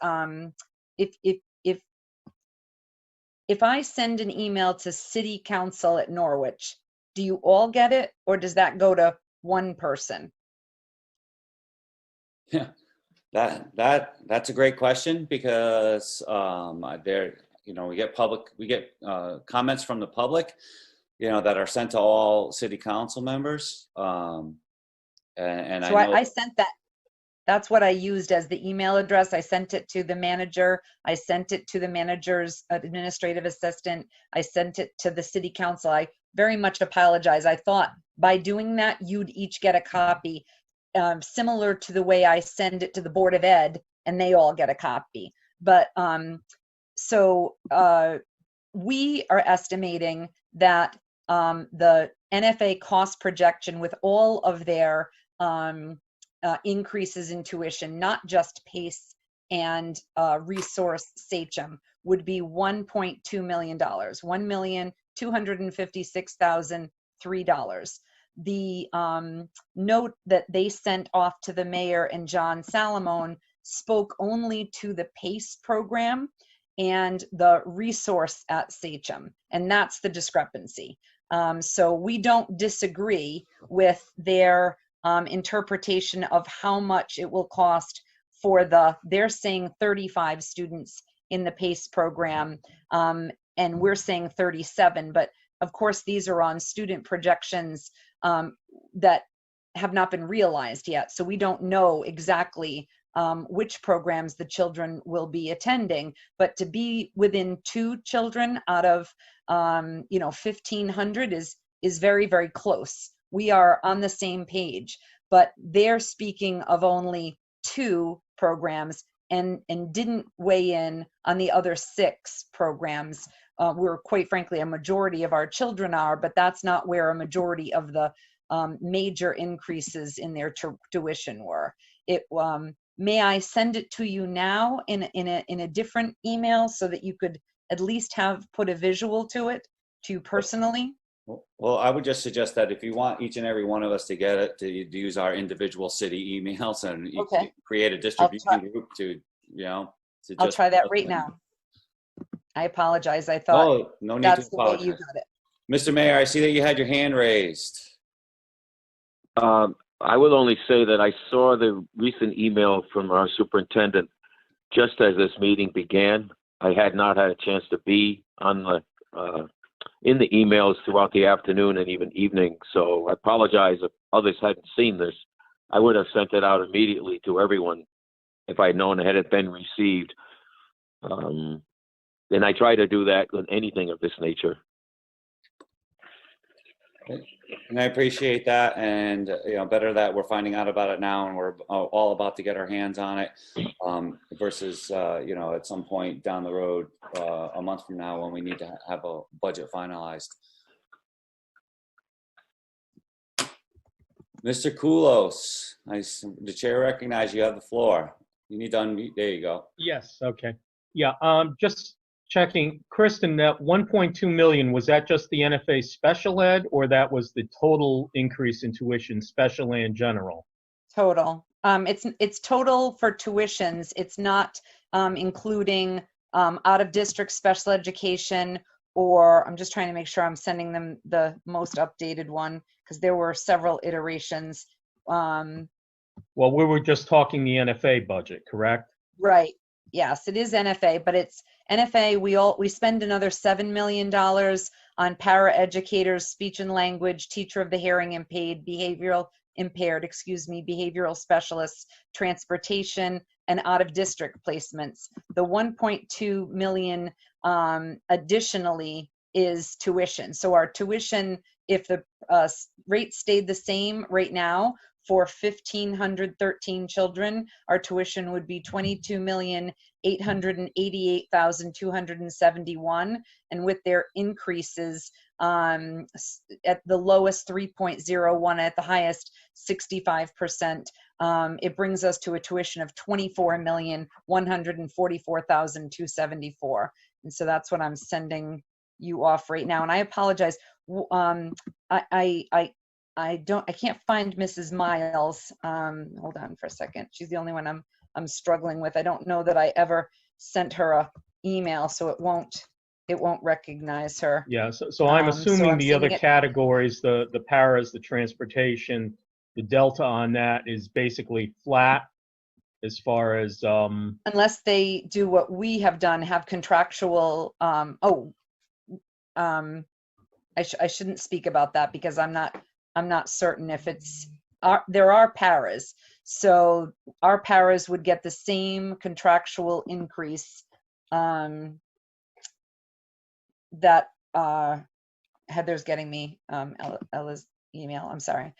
if I send an email to City Council at Norwich, do you all get it, or does that go to one person? Yeah, that's a great question, because we get comments from the public, that are sent to all city council members. And so I sent that. That's what I used as the email address. I sent it to the manager. I sent it to the manager's administrative assistant. I sent it to the city council. I very much apologize. I thought by doing that, you'd each get a copy, similar to the way I send it to the Board of Ed, and they all get a copy. But we are estimating that the NFA cost projection, with all of their increases in tuition, not just PACE and resource SACHM, would be $1.2 million, $1,256,003. The note that they sent off to the mayor and John Salamone spoke only to the PACE program and the resource at SACHM, and that's the discrepancy. So we don't disagree with their interpretation of how much it will cost for they're saying 35 students in the PACE program, and we're saying 37, but of course these are on student projections that have not been realized yet. So we don't know exactly which programs the children will be attending, but to be within 2 children out of 1,500 is very, very close. We are on the same page, but they're speaking of only 2 programs and didn't weigh in on the other 6 programs. We're quite frankly, a majority of our children are, but that's not where a majority of the major increases in their tuition were. May I send it to you now in a different email so that you could at least put a visual to it, to you personally? Well, I would just suggest that if you want each and every one of us to get it, to use our individual city emails and Okay. create a distribution group to I'll try that right now. I apologize. I thought no need that's to the way you apologize. got it. Mr. Mayor, I see that you had your hand raised. I would only say that I saw the recent email from our superintendent just as this meeting began. I had not had a chance to be on in the emails throughout the afternoon and even evening, so I apologize if others hadn't seen this. I would have sent it out immediately to everyone if I'd known it had been received. And I try to do that with anything of this nature. And I appreciate that, and better that we're finding out about it now and we're all about to get our hands on it, versus at some point down the road, a month from now, when we need to have a budget finalized. Mr. Koulos, the chair recognizes you have the floor. You need to unmute. There you go. Yes, okay. Yeah, just checking, Kristen, that 1.2 million, was that just the NFA special ed, or that was the total increase in tuition, special and general? Total. It's total for tuitions. It's not including out of district special education, or I'm just trying to make sure I'm sending them the most updated one, because there were several iterations. Well, we were just talking the NFA budget, correct? Right. Yes, it is NFA, but it's NFA. We spend another $7 million on para educators, speech and language, teacher of the hearing impaired, behavioral specialists, transportation, and out of district placements. The 1.2 million additionally is tuition. So our tuition, if the rate stayed the same right now for 1,513 children, our tuition would be $22,888,271. And with their increases, at the lowest 3.01, at the highest 65%, it brings us to a tuition of $24,144,274. And so that's what I'm sending you off right now. And I apologize. I can't find Mrs. Miles. Hold on for a second. She's the only one I'm struggling with. I don't know that I ever sent her a email, so it won't recognize her. Yeah, so I'm assuming I'm the other sending it- categories, the paras, the transportation, the delta on that is basically flat as far as unless they do what we have done, have contractual. I shouldn't speak about that because I'm not certain if it's. There are paras, so our paras would get the same contractual increase that Heather's getting me Ella's email. I'm sorry.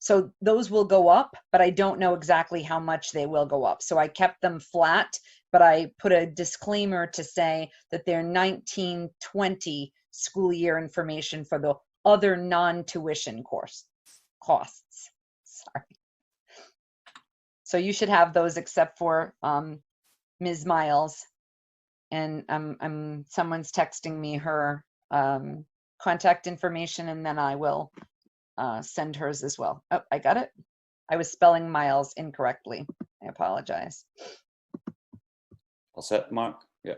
So those will go up, but I don't know exactly how much they will go up. So I kept them flat, but I put a disclaimer to say that they're 1920 school year information for the other non-tuition costs. Sorry. So you should have those except for Ms. Miles. And someone's texting me her contact information, and then I will send hers as well. Oh, I got it. I was spelling Miles incorrectly. I apologize. All set, Mark? Yeah.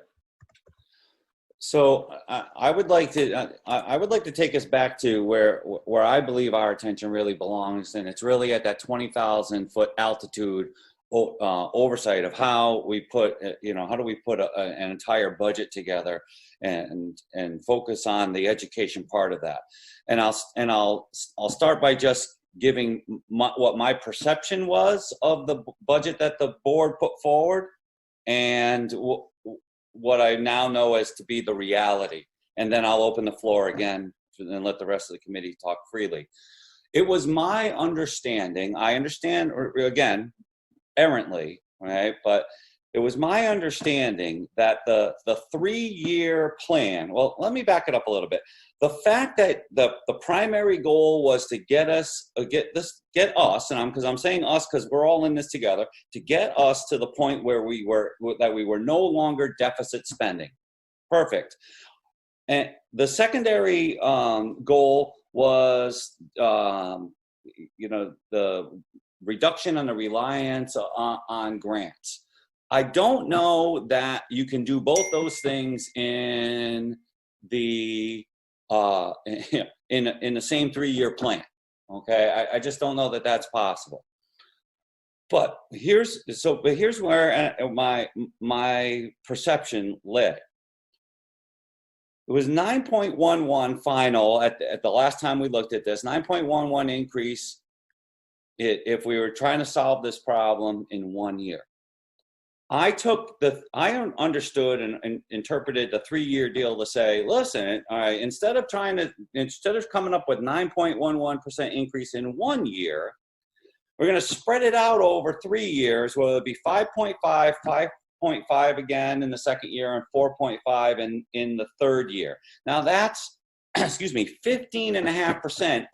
So I would like to take us back to where I believe our attention really belongs, and it's really at that 20,000 foot altitude oversight of how we put, how do we put an entire budget together and focus on the education part of that. And I'll start by just giving what my perception was of the budget that the board put forward and what I now know as to be the reality. And then I'll open the floor again and let the rest of the committee talk freely. It was my understanding, I understand, again, errantly, right? But it was my understanding that the 3-year plan, well, let me back it up a little bit. The fact that the primary goal was to get us, and because I'm saying us because we're all in this together, to get us to the point where we were no longer deficit spending. Perfect. And the secondary goal was, the reduction on the reliance on grants. I don't know that you can do both those things in the in the same 3-year plan. Okay, I just don't know that that's possible. But here's where my perception led. It was 9.11 final at the last time we looked at this, 9.11 increase if we were trying to solve this problem in 1 year. I understood and interpreted the 3-year deal to say, listen, all right, instead of coming up with 9.11% increase in 1 year, we're going to spread it out over 3 years, where it'll be 5.5, 5.5 again in the second year, and 4.5 in the third year. Now that's, 15.5%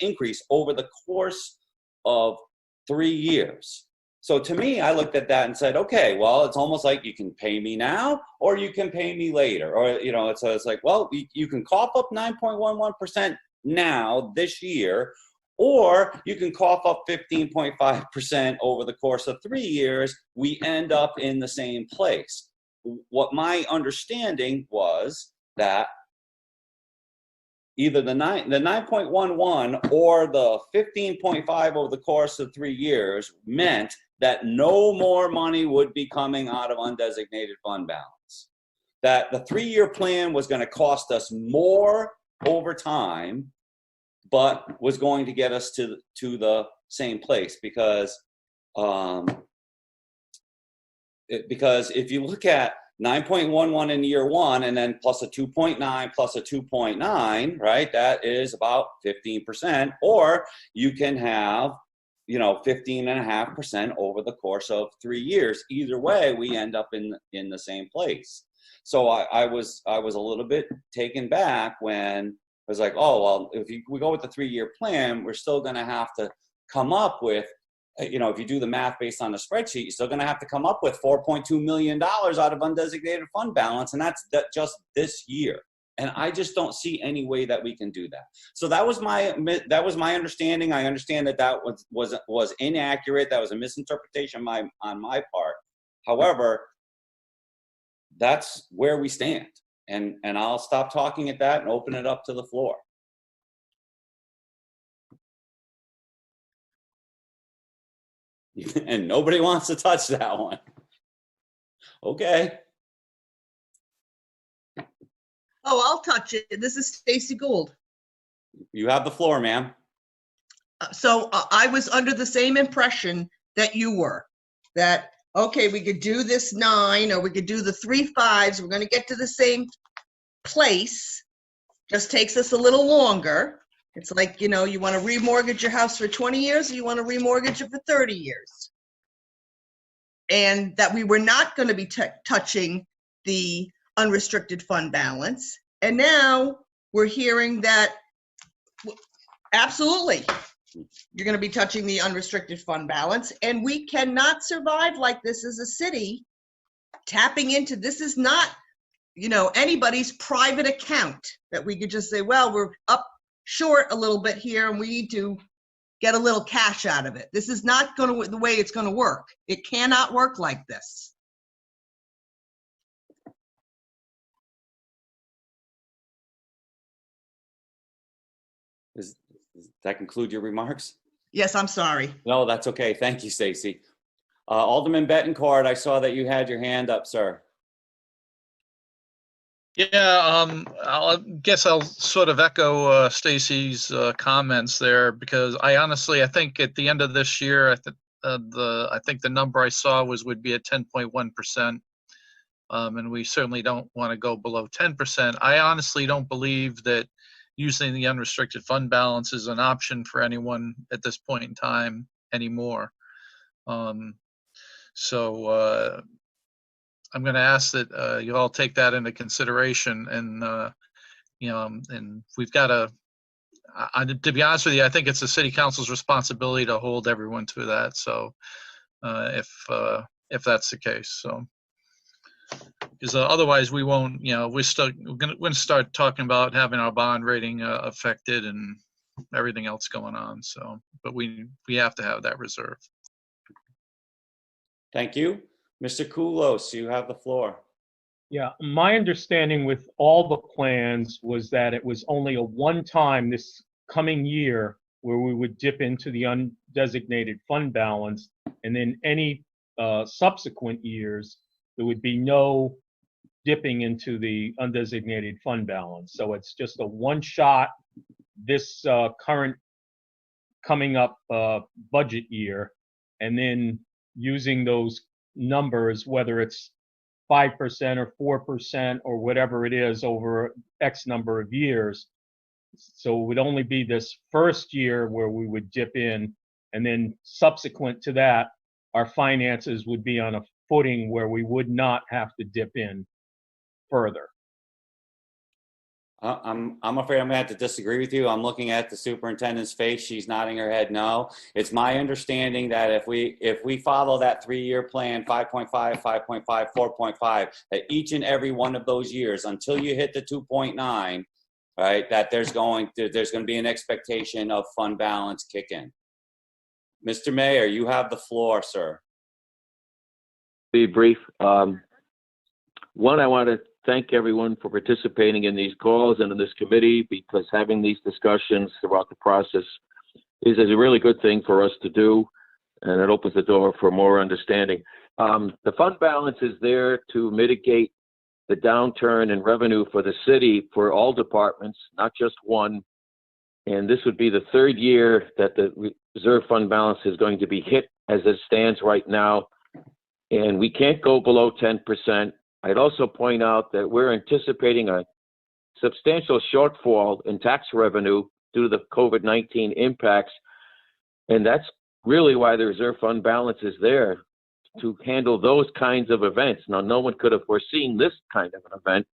increase over the course of 3 years. So to me, I looked at that and said, okay, well, it's almost like you can pay me now or you can pay me later. Or, so it's like, well, you can cough up 9.11% now this year, or you can cough up 15.5% over the course of 3 years. We end up in the same place. What my understanding was that either the 9.11 or the 15.5 over the course of 3 years meant that no more money would be coming out of undesignated fund balance. That the 3-year plan was going to cost us more over time, but was going to get us to the same place because if you look at 9.11 in year one, and then plus a 2.9 plus a 2.9, right? That is about 15%. Or you can have, 15.5% over the course of 3 years. Either way, we end up in the same place. So I was a little bit taken back when I was like, oh, well, if we go with the 3-year plan, we're still going to have to come up with, if you do the math based on the spreadsheet, you're still going to have to come up with $4.2 million out of undesignated fund balance, and that's just this year. And I just don't see any way that we can do that. So that was my understanding. I understand that was inaccurate. That was a misinterpretation on my part. However, that's where we stand. And I'll stop talking at that and open it up to the floor. And nobody wants to touch that one. Okay. Oh, I'll touch it. This is Stacy Gould. You have the floor, ma'am. So I was under the same impression that you were, that, okay, we could do this 9 or we could do the 3 5s. We're going to get to the same place. Just takes us a little longer. It's like, you want to remortgage your house for 20 years or you want to remortgage it for 30 years. And that we were not going to be touching the unrestricted fund balance. And now we're hearing that absolutely you're going to be touching the unrestricted fund balance. And we cannot survive like this as a city tapping into, this is not, anybody's private account that we could just say, well, we're up short a little bit here and we need to get a little cash out of it. This is not going to the way it's going to work. It cannot work like this. Does that conclude your remarks? Yes, I'm sorry. No, that's okay. Thank you, Stacy. Alderman Bettencourt, I saw that you had your hand up, sir. Yeah, I guess I'll sort of echo Stacy's comments there, because I think at the end of this year, I think the number I saw would be at 10.1%, and we certainly don't want to go below 10%. I honestly don't believe that using the unrestricted fund balance is an option for anyone at this point in time anymore. So I'm going to ask that you all take that into consideration, and and we've got to be honest with you, I think it's the city council's responsibility to hold everyone to that. So if that's the case, so because otherwise we won't, we're going to start talking about having our bond rating affected and everything else going on. So, but we have to have that reserve. Thank you. Mr. Koulos, you have the floor. Yeah, my understanding with all the plans was that it was only a one-time this coming year where we would dip into the undesignated fund balance, and then any subsequent years, there would be no dipping into the undesignated fund balance. So it's just a one-shot this current coming up budget year, and then using those numbers, whether it's 5% or 4% or whatever it is over X number of years. So it would only be this first year where we would dip in, and then subsequent to that, our finances would be on a footing where we would not have to dip in further. I'm afraid I'm going to have to disagree with you. I'm looking at the superintendent's face. She's nodding her head no. It's my understanding that if we follow that 3-year plan, 5.5, 5.5, 4.5, that each and every one of those years until you hit the 2.9, right, that there's going to be an expectation of fund balance kick in. Mr. Mayor, you have the floor, sir. Be brief. One, I want to thank everyone for participating in these calls and in this committee, because having these discussions throughout the process is a really good thing for us to do, and it opens the door for more understanding. The fund balance is there to mitigate the downturn in revenue for the city for all departments, not just one. And this would be the 3rd year that the reserve fund balance is going to be hit as it stands right now. And we can't go below 10%. I'd also point out that we're anticipating a substantial shortfall in tax revenue due to the COVID-19 impacts. And that's really why the reserve fund balance is there, to handle those kinds of events. Now, no one could have foreseen this kind of an event,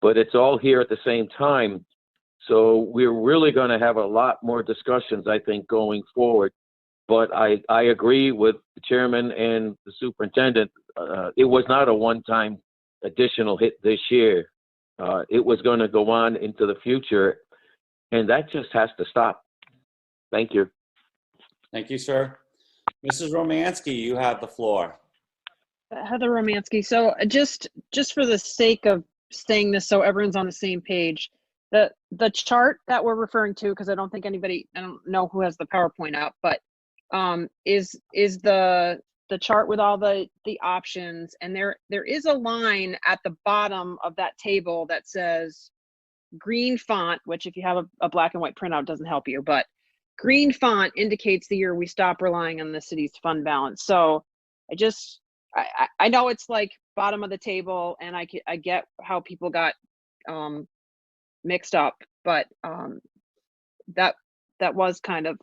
but it's all here at the same time. So we're really going to have a lot more discussions, I think, going forward. But I agree with the chairman and the superintendent. It was not a one-time additional hit this year. It was going to go on into the future, and that just has to stop. Thank you. Thank you, sir. Mrs. Romansky, you have the floor. Heather Romansky. So just for the sake of saying this so everyone's on the same page, the chart that we're referring to, because I don't know who has the PowerPoint up, but is the chart with all the options, and there is a line at the bottom of that table that says green font, which if you have a black and white printout doesn't help you, but green font indicates the year we stop relying on the city's fund balance. So I know it's like bottom of the table, and I get how people got mixed up, but that was kind of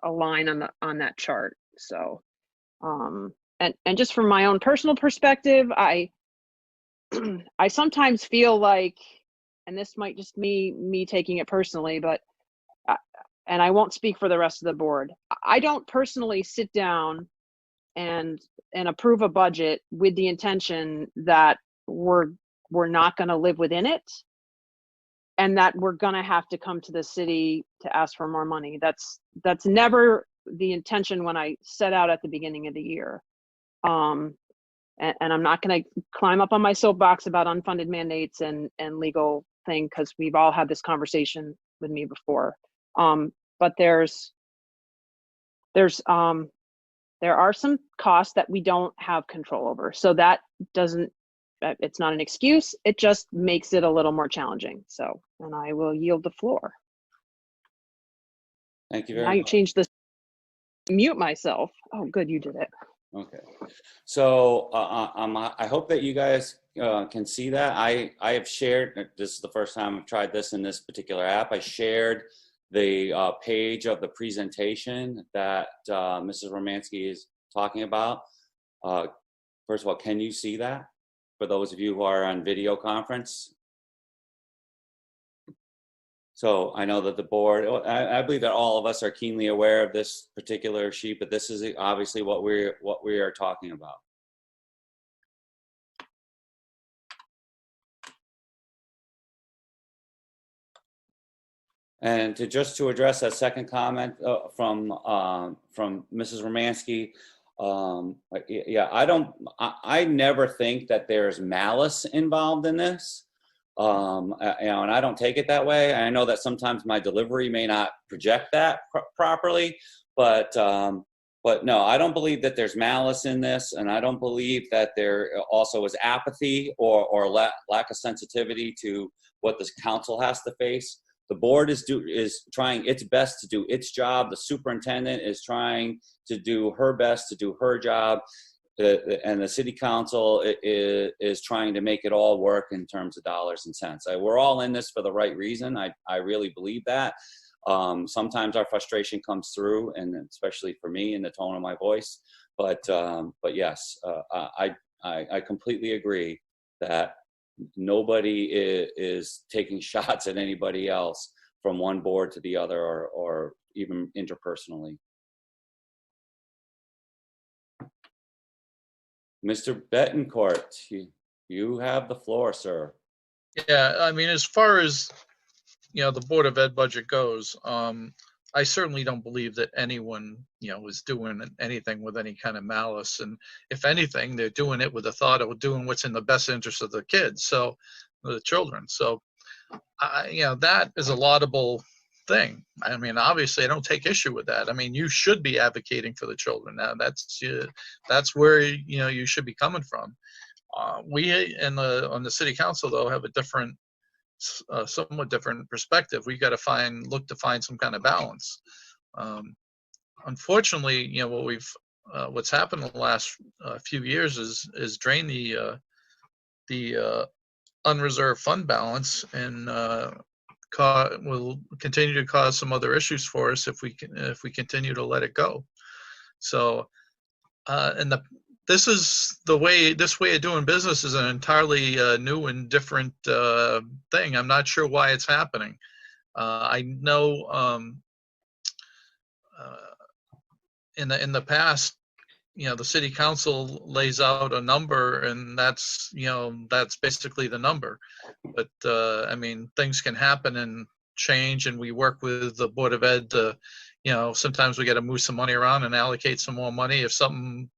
a line on that chart. So and just from my own personal perspective, I sometimes feel like, and this might just me taking it personally, but and I won't speak for the rest of the board, I don't personally sit down and approve a budget with the intention that we're not going to live within it, and that we're going to have to come to the city to ask for more money. That's never the intention when I set out at the beginning of the year. And I'm not going to climb up on my soapbox about unfunded mandates and legal thing, because we've all had this conversation with me before. But there are some costs that we don't have control over. So that it's not an excuse. It just makes it a little more challenging. So, and I will yield the floor. Thank you very much. I much. changed this, mute myself. Oh, good, you did it. Okay. So I hope that you guys can see that. I have shared, this is the first time I've tried this in this particular app. I shared the page of the presentation that Mrs. Romansky is talking about. First of all, can you see that? For those of you who are on video conference. So I know that the board, I believe that all of us are keenly aware of this particular sheet, but this is obviously what we are talking about. And to address that second comment from Mrs. Romansky, yeah, I never think that there's malice involved in this. And I don't take it that way. I know that sometimes my delivery may not project that properly, but no, I don't believe that there's malice in this, and I don't believe that there also is apathy or lack of sensitivity to what this council has to face. The board is trying its best to do its job. The superintendent is trying to do her best to do her job. And the city council is trying to make it all work in terms of dollars and cents. We're all in this for the right reason. I really believe that. Sometimes our frustration comes through, and especially for me in the tone of my voice. But yes, I completely agree that nobody is taking shots at anybody else from one board to the other, or even interpersonally. Mr. Betancourt, you have the floor, sir. Yeah, I mean, as far as, the Board of Ed budget goes, I certainly don't believe that anyone, is doing anything with any kind of malice. And if anything, they're doing it with the thought of doing what's in the best interest of the kids, so the children. So, that is a laudable thing. I mean, obviously, I don't take issue with that. I mean, you should be advocating for the children. Now, that's where you should be coming from. We on the city council, though, have a different, somewhat different perspective. We got to look to find some kind of balance. Unfortunately, what's happened in the last few years is drain the the unreserved fund balance, and will continue to cause some other issues for us if we continue to let it go. So, this way of doing business is an entirely new and different thing. I'm not sure why it's happening. I know in the past, the city council lays out a number, and that's basically the number. But I mean, things can happen and change, and we work with the Board of Ed to, sometimes we got to move some money around and allocate some more money if something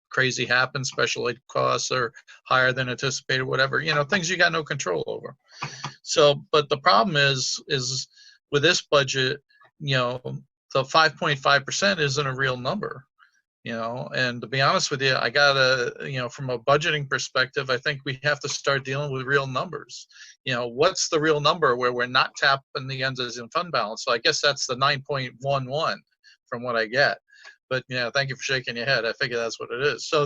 crazy happens, special ed costs are higher than anticipated, whatever, things you got no control over. So, but the problem is with this budget, the 5.5% isn't a real number. And to be honest with you, I gotta, from a budgeting perspective, I think we have to start dealing with real numbers. What's the real number where we're not tapping the unreserved fund balance? So I guess that's the 9.11 from what I get. But thank you for shaking your head. I figure that's what it is. So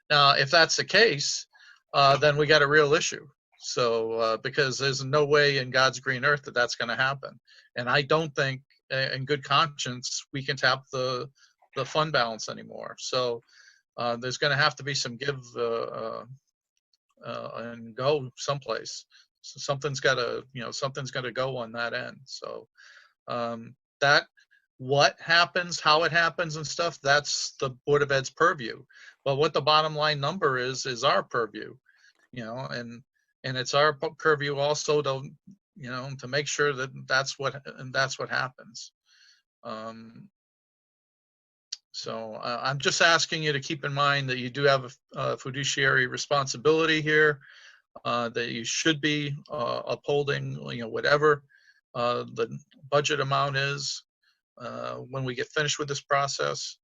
now if that's the case, then we got a real issue. So because there's no way in God's green earth that that's going to happen, and I don't think, in good conscience, we can tap the fund balance anymore. So there's going to have to be some give and go someplace. So something's got to go on that end. So that what happens, how it happens, and stuff, that's the Board of Ed's purview. But what the bottom line number is our purview. And it's our purview also to to make sure that that's what happens. So I'm just asking you to keep in mind that you do have a fiduciary responsibility here, that you should be upholding, whatever the budget amount is when we get finished with this process.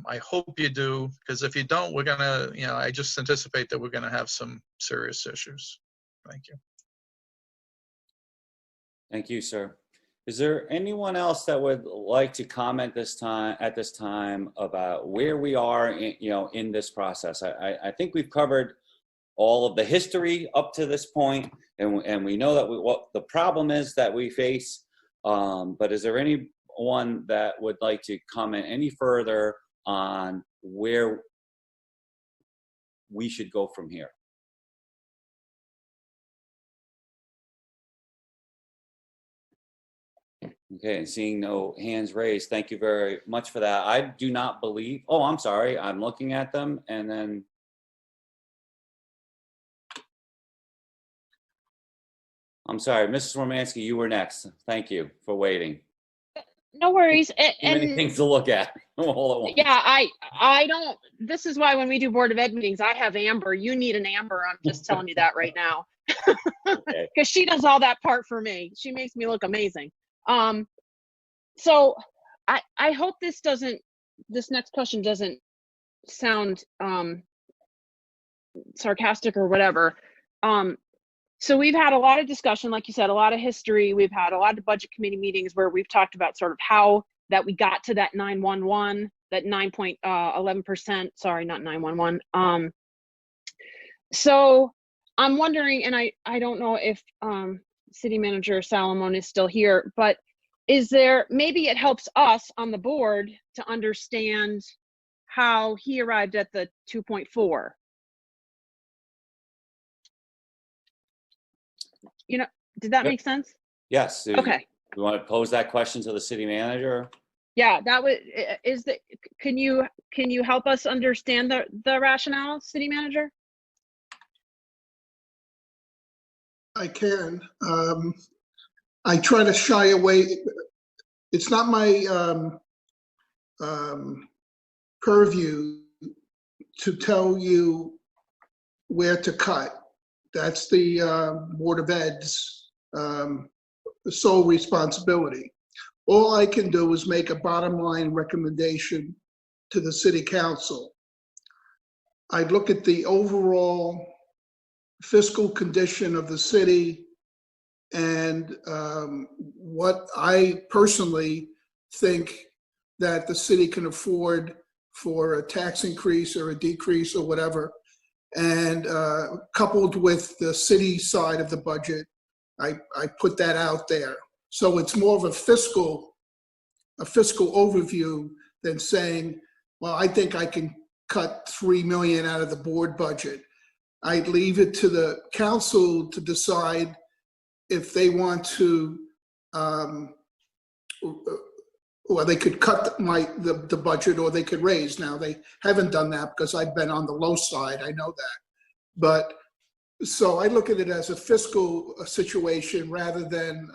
I hope you do, because if you don't, we're gonna, I just anticipate that we're gonna have some serious issues. Thank you. Thank you, sir. Is there anyone else that would like to comment at this time about where we are in this process? I think we've covered all of the history up to this point, and we know that what the problem is that we face. But is there anyone that would like to comment any further on where we should go from here? Okay, and seeing no hands raised, thank you very much for that. I do not believe, oh, I'm sorry, I'm looking at them, and then I'm sorry, Mrs. Romansky, you were next. Thank you for waiting. No worries. Too many things to look at all at once. Yeah, I don't, this is why when we do Board of Ed meetings, I have Amber. You need an Amber. I'm just telling you that right now. Okay. Because she does all that part for me. She makes me look amazing. So I hope this next question doesn't sound sarcastic or whatever. So we've had a lot of discussion, like you said, a lot of history. We've had a lot of budget committee meetings where we've talked about sort of how that we got to that 911, that 9.11%, sorry, not 911. So I'm wondering, and I don't know if City Manager Salomon is still here, but is there, maybe it helps us on the board to understand how he arrived at the 2.4. Did that make sense? Yes. Okay. You want to pose that question to the city manager? Yeah, that was, can you help us understand the rationale, City Manager? I can. I try to shy away. It's not my purview to tell you where to cut. That's the Board of Ed's sole responsibility. All I can do is make a bottom line recommendation to the City Council. I look at the overall fiscal condition of the city and what I personally think that the city can afford for a tax increase or a decrease or whatever. And coupled with the city side of the budget, I put that out there. So it's more of a fiscal overview than saying, well, I think I can cut 3 million out of the board budget. I'd leave it to the council to decide if they want to, well, they could cut the budget or they could raise. Now, they haven't done that because I've been on the low side, I know that. But, so I look at it as a fiscal situation rather than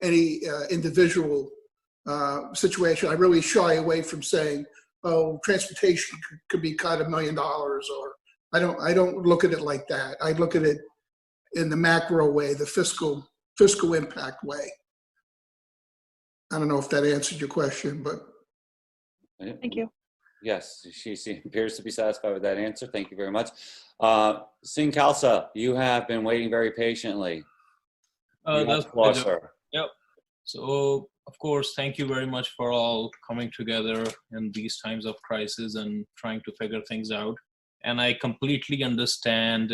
any individual situation. I really shy away from saying, oh, transportation could be cut $1 million, or I don't look at it like that. I look at it in the macro way, the fiscal impact way. I don't know if that answered your question, but. Thank you. Yes, she appears to be satisfied with that answer. Thank you very much. Singh Khalsa, you have been waiting very patiently. That's applause, sir. Yep. So, of course, thank you very much for all coming together in these times of crisis and trying to figure things out. And I completely understand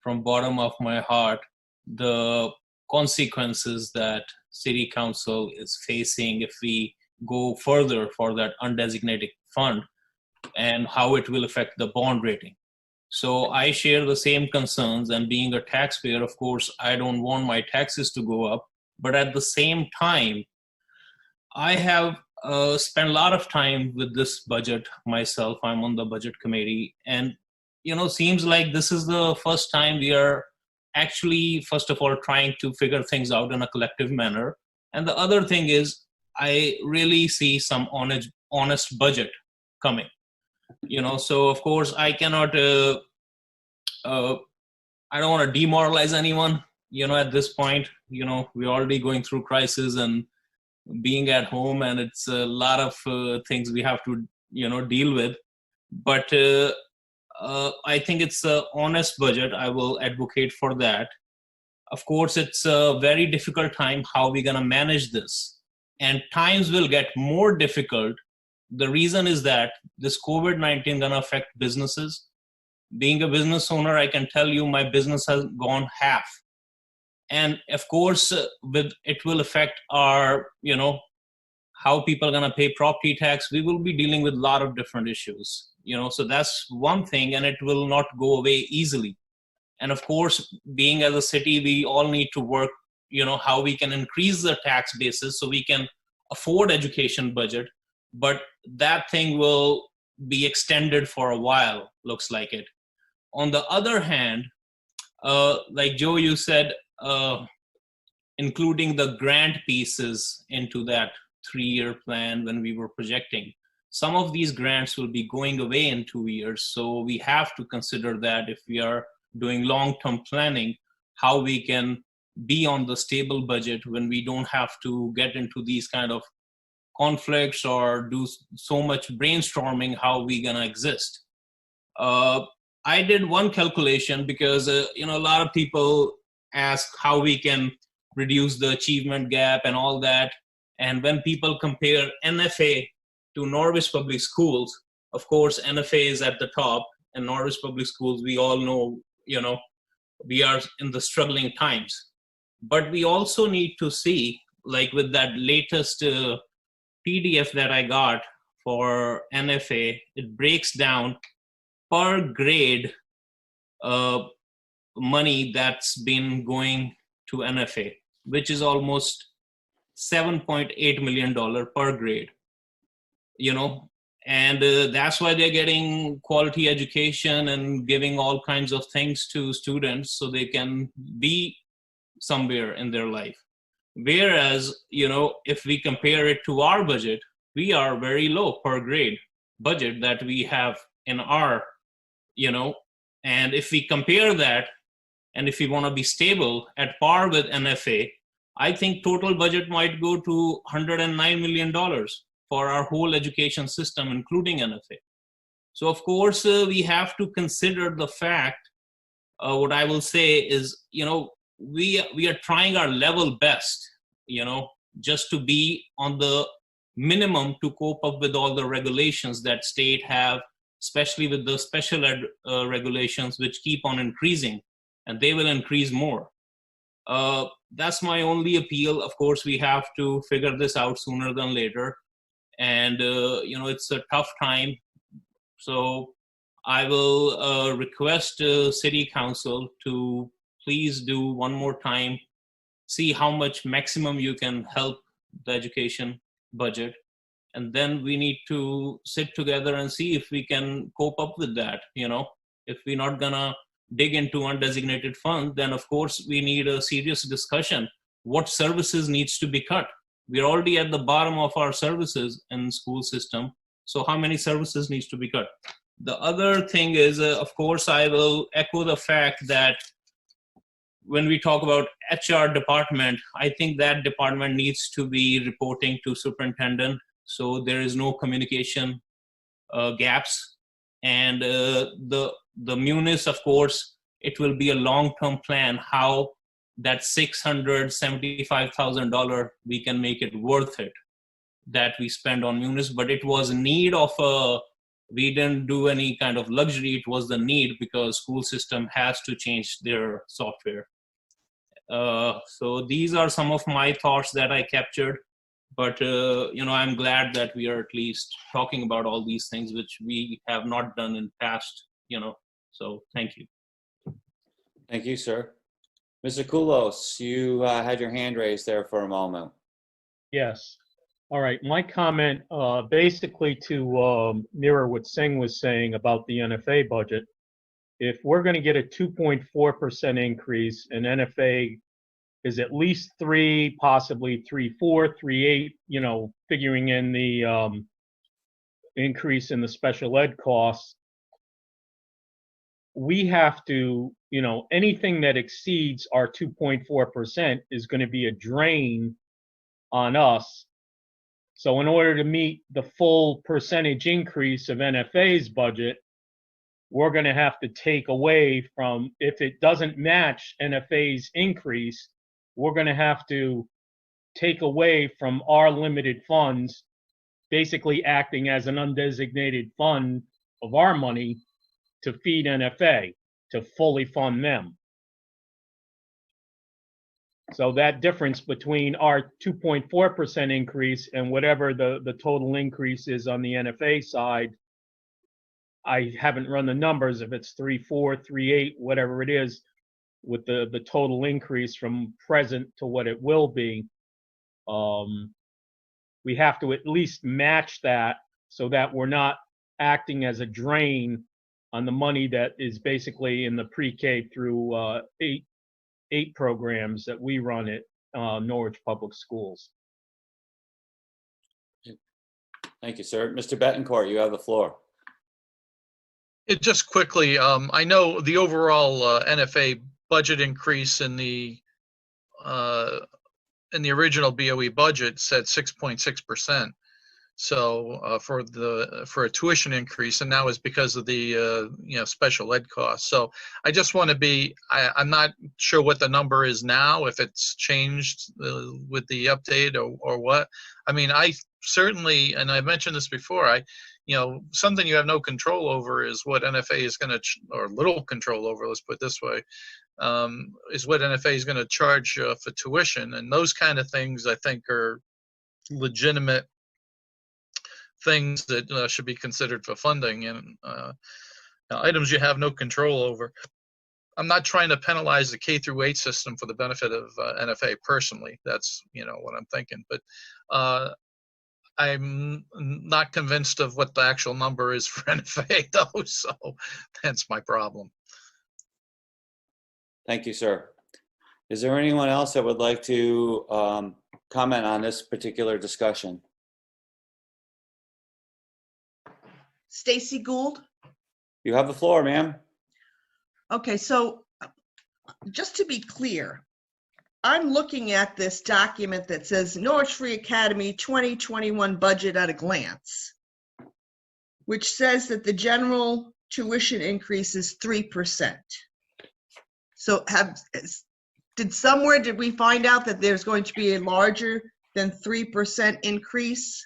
from bottom of my heart the consequences that City Council is facing if we go further for that undesignated fund and how it will affect the bond rating. So I share the same concerns, and being a taxpayer, of course, I don't want my taxes to go up. But at the same time, I have spent a lot of time with this budget myself. I'm on the budget committee, and seems like this is the first time we are actually, first of all, trying to figure things out in a collective manner. And the other thing is, I really see some honest budget coming. So of course I cannot, I don't want to demoralize anyone, at this point. We're already going through crisis and being at home, and it's a lot of things we have to, deal with. But I think it's an honest budget. I will advocate for that. Of course, it's a very difficult time how we're going to manage this. And times will get more difficult. The reason is that this COVID-19 going to affect businesses. Being a business owner, I can tell you my business has gone half. And of course, it will affect our, how people are going to pay property tax. We will be dealing with a lot of different issues, so that's one thing, and it will not go away easily. And of course, being as a city, we all need to work, how we can increase the tax basis so we can afford education budget. But that thing will be extended for a while, looks like it. On the other hand, like Joe, you said, including the grant pieces into that 3-year plan when we were projecting. Some of these grants will be going away in 2 years. So we have to consider that if we are doing long-term planning, how we can be on the stable budget when we don't have to get into these kind of conflicts or do so much brainstorming how we gonna exist. I did one calculation because, a lot of people ask how we can reduce the achievement gap and all that. And when people compare NFA to Norwich Public Schools, of course, NFA is at the top, and Norwich Public Schools, we all know, we are in the struggling times. But we also need to see, like with that latest PDF that I got for NFA, it breaks down per grade money that's been going to NFA, which is almost $7.8 million per grade, and that's why they're getting quality education and giving all kinds of things to students so they can be somewhere in their life. Whereas, if we compare it to our budget, we are very low per grade budget that we have in our, and if we compare that, and if we want to be stable at par with NFA, I think total budget might go to $109 million for our whole education system, including NFA. So of course, we have to consider the fact, what I will say is, we are trying our level best, just to be on the minimum to cope up with all the regulations that state have especially with the special ed regulations, which keep on increasing, and they will increase more. That's my only appeal. Of course, we have to figure this out sooner than later. And, it's a tough time. So I will request City Council to please do one more time, see how much maximum you can help the education budget. And then we need to sit together and see if we can cope up with that. If we're not gonna dig into undesignated fund, then of course we need a serious discussion. What services needs to be cut? We're already at the bottom of our services in school system. So how many services needs to be cut? The other thing is, of course, I will echo the fact that when we talk about HR department, I think that department needs to be reporting to superintendent, so there is no communication gaps. And the munis, of course, it will be a long-term plan how that $675,000 we can make it worth it that we spend on munis. But it was need of we didn't do any kind of luxury. It was the need because school system has to change their software. So these are some of my thoughts that I captured. But, I'm glad that we are at least talking about all these things, which we have not done in past, so thank you. Thank you, sir. Mr. Koulos, you had your hand raised there for a moment. Yes. All right. My comment, basically to mirror what Singh was saying about the NFA budget. If we're going to get a 2.4% increase and NFA is at least 3, possibly 3.4, 3.8, figuring in the increase in the special ed costs, we have to, anything that exceeds our 2.4% is going to be a drain on us. So in order to meet the full percentage increase of NFA's budget, we're going to have to take away from, if it doesn't match NFA's increase, we're going to have to take away from our limited funds, basically acting as an undesignated fund of our money to feed NFA, to fully fund them. So that difference between our 2.4% increase and whatever the total increase is on the NFA side, I haven't run the numbers, if it's 3.4, 3.8, whatever it is, with the total increase from present to what it will be, we have to at least match that so that we're not acting as a drain on the money that is basically in the pre-K through 8 programs that we run at Norwich Public Schools. Thank you, sir. Mr. Betancourt, you have the floor. Just quickly, I know the overall NFA budget increase in the original BOE budget said 6.6%. So for a tuition increase, and that was because of the special ed costs. So I just want to be, I'm not sure what the number is now, if it's changed with the update or what. I mean, I certainly, and I mentioned this before, something you have no control over is what NFA is going to, or little control over, let's put it this way, is what NFA is going to charge for tuition. And those kind of things, I think, are legitimate things that should be considered for funding, and items you have no control over. I'm not trying to penalize the K through 8 system for the benefit of NFA personally. That's what I'm thinking. But I'm not convinced of what the actual number is for NFA though, so that's my problem. Thank you, sir. Is there anyone else that would like to comment on this particular discussion? Stacy Gould? You have the floor, ma'am. Okay, so just to be clear, I'm looking at this document that says Norwich Free Academy 2021 budget at a glance, which says that the general tuition increase is 3%. So did we find out that there's going to be a larger than 3% increase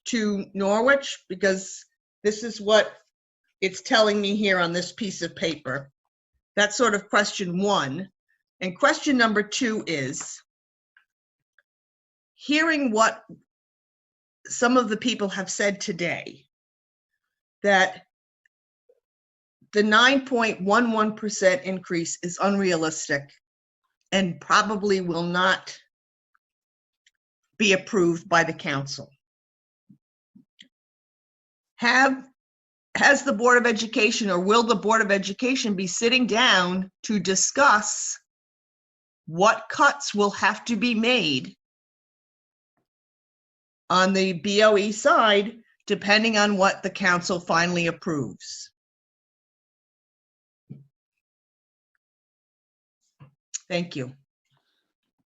to Norwich? Because this is what it's telling me here on this piece of paper. That's sort of question one. And question number two is, hearing what some of the people have said today, that the 9.11% increase is unrealistic and probably will not be approved by the council. Has the Board of Education, or will the Board of Education be sitting down to discuss what cuts will have to be made on the BOE side, depending on what the council finally approves? Thank you.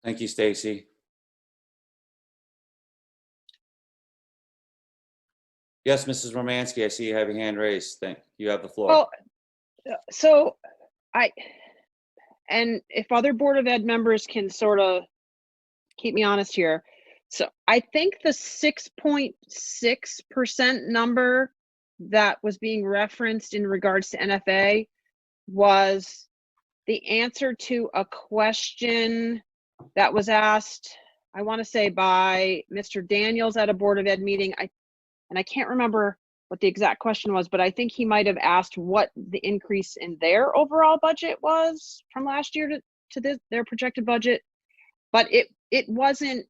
Thank you, Stacy. Yes, Mrs. Romansky, I see you have your hand raised. You have the floor. Well, so and if other Board of Ed members can sort of keep me honest here. So I think the 6.6% number that was being referenced in regards to NFA was the answer to a question that was asked, I want to say by Mr. Daniels at a Board of Ed meeting. I can't remember what the exact question was, but I think he might have asked what the increase in their overall budget was from last year to their projected budget. But it wasn't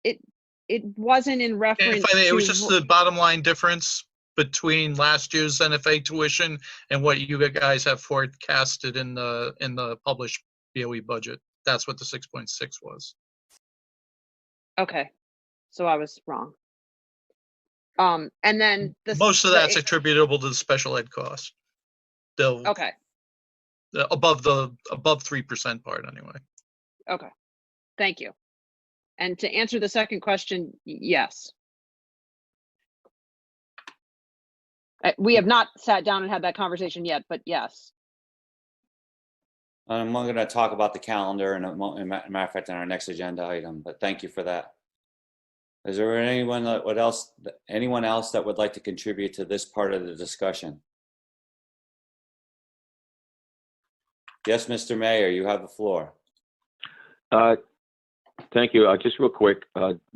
in reference It was just the bottom line difference between last year's NFA tuition and what you guys have forecasted in the published BOE budget. That's what the 6.6 was. Okay, so I was wrong. And then Most of that's attributable to the special ed costs. Okay. Above 3% part anyway. Okay, thank you. And to answer the second question, yes. We have not sat down and had that conversation yet, but yes. I'm going to talk about the calendar and, as a matter of fact, in our next agenda item, but thank you for that. Is there anyone else that would like to contribute to this part of the discussion? Yes, Mr. Mayor, you have the floor. Thank you. Just real quick,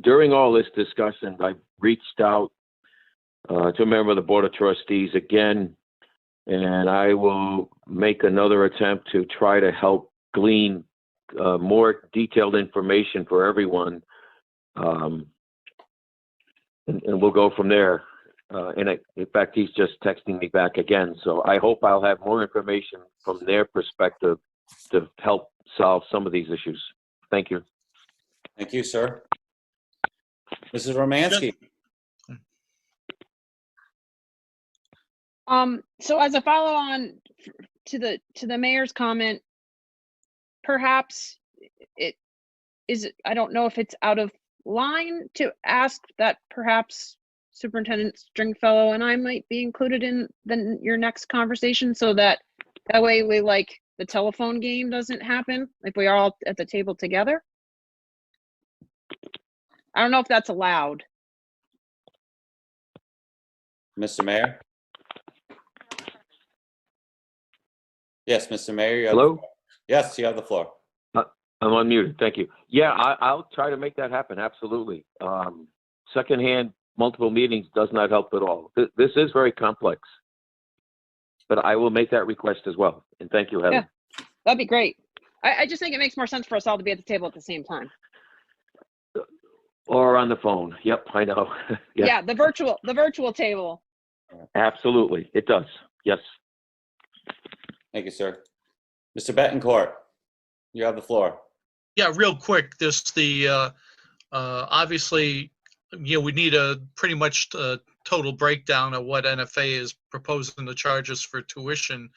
during all this discussion, I reached out to a member of the Board of Trustees again, and I will make another attempt to try to help glean more detailed information for everyone. And we'll go from there. In fact, he's just texting me back again. So I hope I'll have more information from their perspective to help solve some of these issues. Thank you. Thank you, sir. Mrs. Romansky. So as a follow-on to the mayor's comment, perhaps I don't know if it's out of line to ask that perhaps Superintendent Stringfellow and I might be included in your next conversation, so that way we the telephone game doesn't happen if we are all at the table together. I don't know if that's allowed. Mr. Mayor? Yes, Mr. Mayor. Hello? Yes, you have the floor. I'm unmuted. Thank you. Yeah, I'll try to make that happen. Absolutely. Secondhand multiple meetings does not help at all. This is very complex, but I will make that request as well. And thank you, Heather. Yeah, that'd be great. I just think it makes more sense for us all to be at the table at the same time. Or on the phone. Yep, I know. Yeah, the virtual table. Absolutely, it does. Yes. Thank you, sir. Mr. Betancourt, you have the floor. Yeah, real quick. Obviously, we need a pretty much total breakdown of what NFA is proposing the charges for tuition.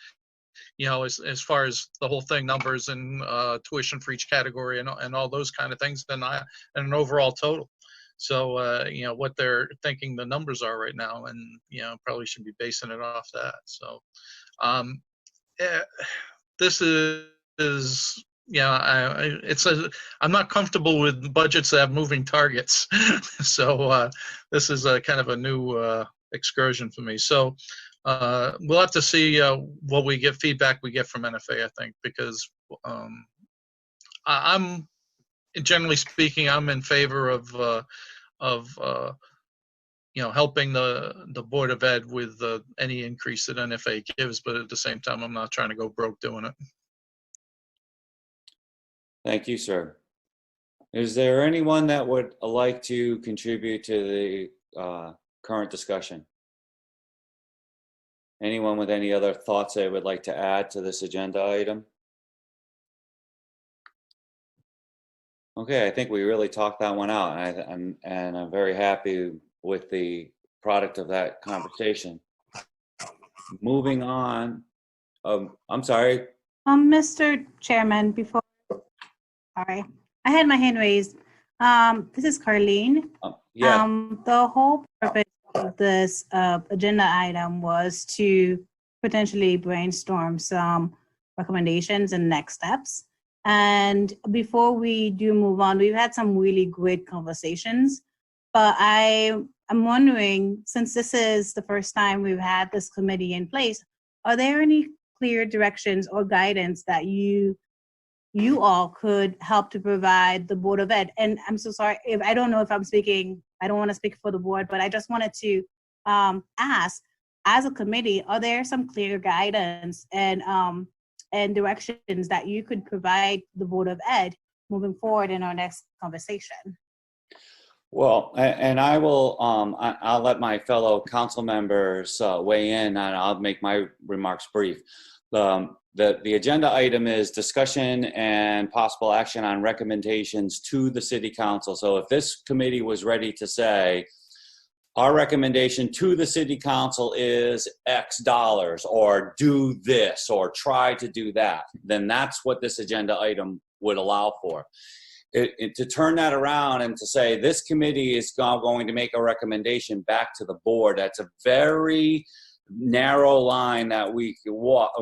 As far as the whole thing, numbers and tuition for each category and all those kind of things, and an overall total. So, what they're thinking the numbers are right now, and, probably should be basing it off that. So, this is I'm not comfortable with budgets that have moving targets. So, this is a kind of a new excursion for me. So, we'll have to see what feedback we get from NFA, I think, because I'm, generally speaking, I'm in favor of helping the Board of Ed with any increase that NFA gives, but at the same time, I'm not trying to go broke doing it. Thank you, sir. Is there anyone that would like to contribute to the current discussion? Anyone with any other thoughts they would like to add to this agenda item? Okay, I think we really talked that one out, and I'm very happy with the product of that conversation. Moving on, I'm sorry. Mr. Chairman, sorry, I had my hand raised. This is Carlene. Yeah. The whole purpose of this agenda item was to potentially brainstorm some recommendations and next steps. And before we do move on, we've had some really great conversations, but I'm wondering, since this is the first time we've had this committee in place, are there any clear directions or guidance that you all could help to provide the Board of Ed? And I'm so sorry if I don't know if I'm speaking, I don't want to speak for the board, but I just wanted to ask, as a committee, are there some clear guidance and directions that you could provide the Board of Ed moving forward in our next conversation? Well, and I will, I'll let my fellow council members weigh in, and I'll make my remarks brief. The agenda item is discussion and possible action on recommendations to the City Council. So if this committee was ready to say, our recommendation to the City Council is X dollars, or do this, or try to do that, then that's what this agenda item would allow for. To turn that around and to say this committee is now going to make a recommendation back to the board, that's a very narrow line that we can walk,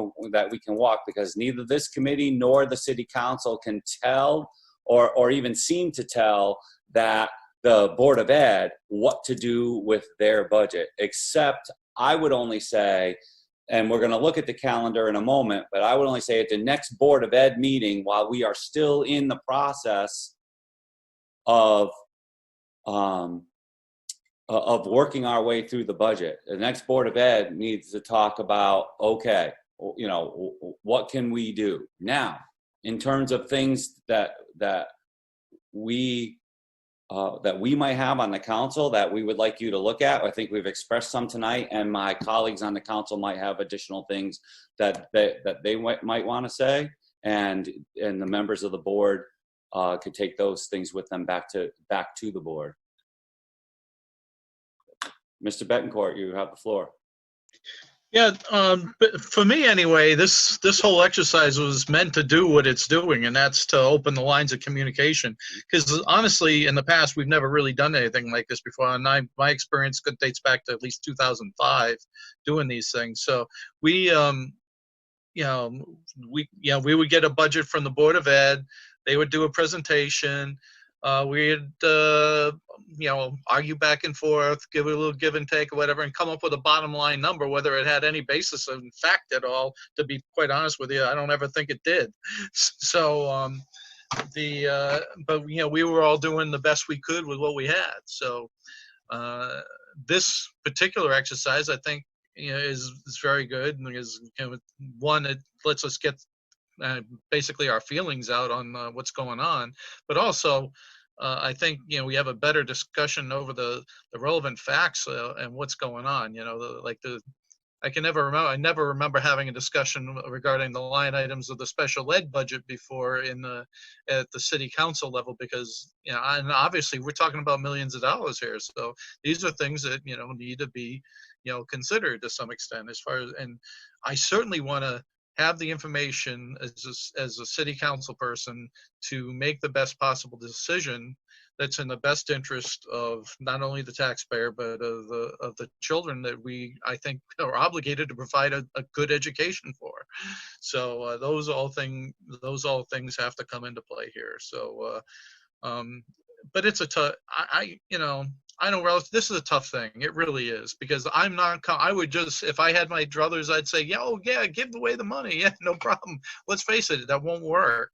because neither this committee nor the City Council can tell or even seem to tell that the Board of Ed what to do with their budget, except I would only say, and we're going to look at the calendar in a moment, but I would only say at the next Board of Ed meeting, while we are still in the process of working our way through the budget, the next Board of Ed needs to talk about, okay, what can we do now in terms of things that we might have on the council that we would like you to look at. I think we've expressed some tonight, and my colleagues on the council might have additional things that they might want to say, and the members of the board could take those things with them back to the board. Mr. Betancourt, you have the floor. Yeah, but for me anyway, this whole exercise was meant to do what it's doing, and that's to open the lines of communication. Because honestly, in the past, we've never really done anything like this before. And my experience dates back to at least 2005 doing these things. So we would get a budget from the Board of Ed. They would do a presentation. We'd argue back and forth, give it a little give and take or whatever, and come up with a bottom line number, whether it had any basis in fact at all. To be quite honest with you, I don't ever think it did. So but we were all doing the best we could with what we had. So this particular exercise, I think, is very good, because one, it lets us get basically our feelings out on what's going on, but also I think we have a better discussion over the relevant facts and what's going on. I never remember having a discussion regarding the line items of the special ed budget before at the City Council level, because and obviously we're talking about millions of dollars here, so these are things that need to be considered to some extent. As far as, and I certainly want to have the information as a City Council person to make the best possible decision that's in the best interest of not only the taxpayer, but of the children that I think are obligated to provide a good education for. So those all things have to come into play here. So but it's a tough, I know this is a tough thing. It really is, because I'm not, I would just, if I had my druthers, I'd say, yeah, oh yeah, give away the money. Yeah, no problem. Let's face it, that won't work.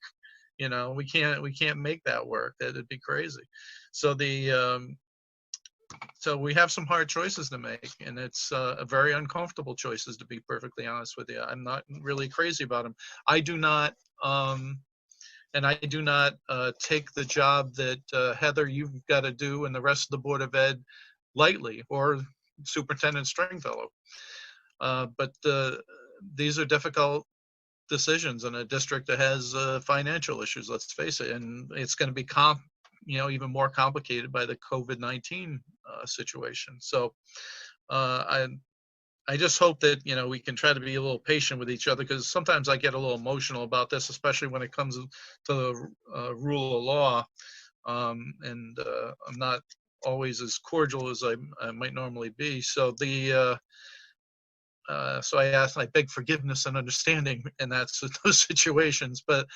We can't make that work. That'd be crazy. So so we have some hard choices to make, and it's very uncomfortable choices, to be perfectly honest with you. I'm not really crazy about them. I do not, and I do not take the job that Heather, you've got to do, and the rest of the Board of Ed lightly, or Superintendent Stringfellow. But these are difficult decisions in a district that has financial issues, let's face it, and it's going to be even more complicated by the COVID-19 situation. So I just hope that, we can try to be a little patient with each other, because sometimes I get a little emotional about this, especially when it comes to the rule of law. And I'm not always as cordial as I might normally be. So so I beg forgiveness and understanding in those situations. But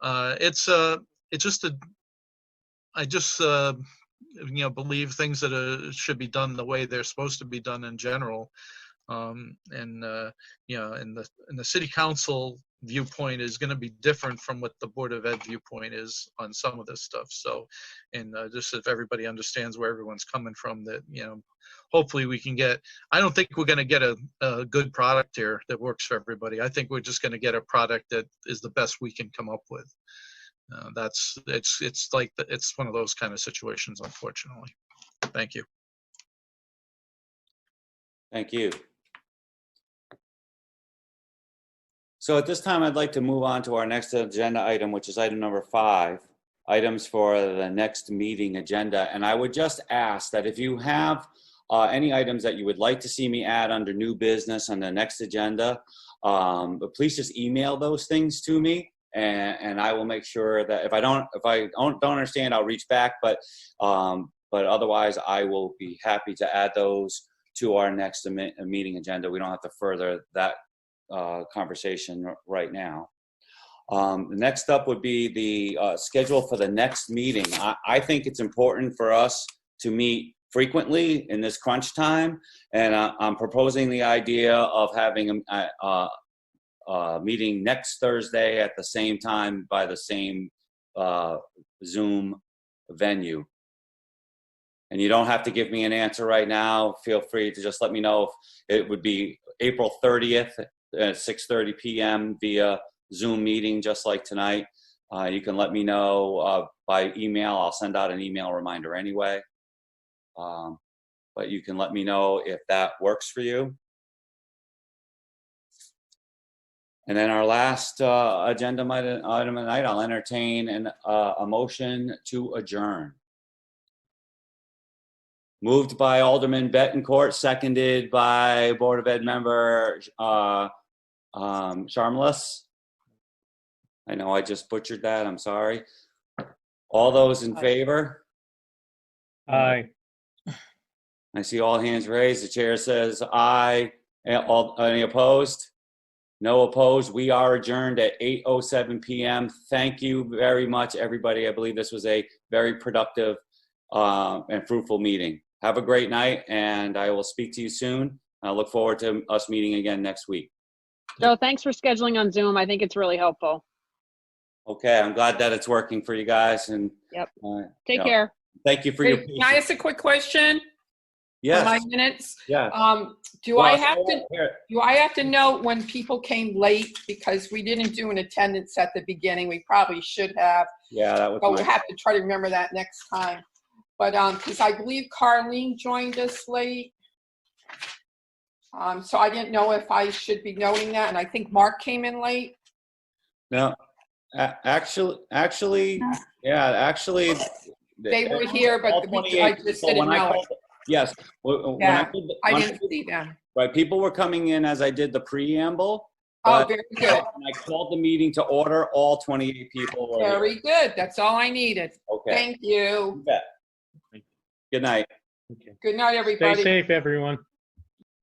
I just believe things that should be done the way they're supposed to be done in general. And the city council viewpoint is going to be different from what the Board of Ed viewpoint is on some of this stuff. So, and just if everybody understands where everyone's coming from, that, hopefully we can get, I don't think we're going to get a good product here that works for everybody. I think we're just going to get a product that is the best we can come up with. It's one of those kind of situations, unfortunately. Thank you. Thank you. So at this time, I'd like to move on to our next agenda item, which is item number 5, items for the next meeting agenda. And I would just ask that if you have any items that you would like to see me add under new business on the next agenda, but please just email those things to me, and I will make sure that if I don't understand, I'll reach back. But otherwise, I will be happy to add those to our next meeting agenda. We don't have to further that conversation right now. The next up would be the schedule for the next meeting. I think it's important for us to meet frequently in this crunch time, and I'm proposing the idea of having a meeting next Thursday at the same time by the same Zoom venue. And you don't have to give me an answer right now. Feel free to just let me know if it would be April 30th at 6:30 p.m. via Zoom meeting, just like tonight. You can let me know by email. I'll send out an email reminder anyway. But you can let me know if that works for you. And then our last agenda item of the night, I'll entertain a motion to adjourn. Moved by Alderman Bettencourt, seconded by Board of Ed member Sharmless. I know I just butchered that. I'm sorry. All those in favor? Aye. I see all hands raised. The chair says aye. Any opposed? No opposed. We are adjourned at 8:07 p.m. Thank you very much, everybody. I believe this was a very productive and fruitful meeting. Have a great night, and I will speak to you soon. I look forward to us meeting again next week. Joe, thanks for scheduling on Zoom. I think it's really helpful. Okay, I'm glad that it's working for you guys. And yep. Take care. Thank you for your Can patience. I ask a quick question? Yes. For my minutes? Yeah. Do I have to note when people came late, because we didn't do an attendance at the beginning? We probably should have. Yeah, that was. But we'll have to try to remember that next time. But because I believe Carlene joined us late, so I didn't know if I should be noting that. And I think Mark came in late. No, actually, they were here, but I just didn't know it. Yes. Yeah, I didn't see them. Right, people were coming in as I did the preamble. Oh, very good. And I called the meeting to order. All 28 people were here. Very good. That's all I needed. Okay. Thank you. You bet. Good night. Good night, everybody. Stay safe, everyone.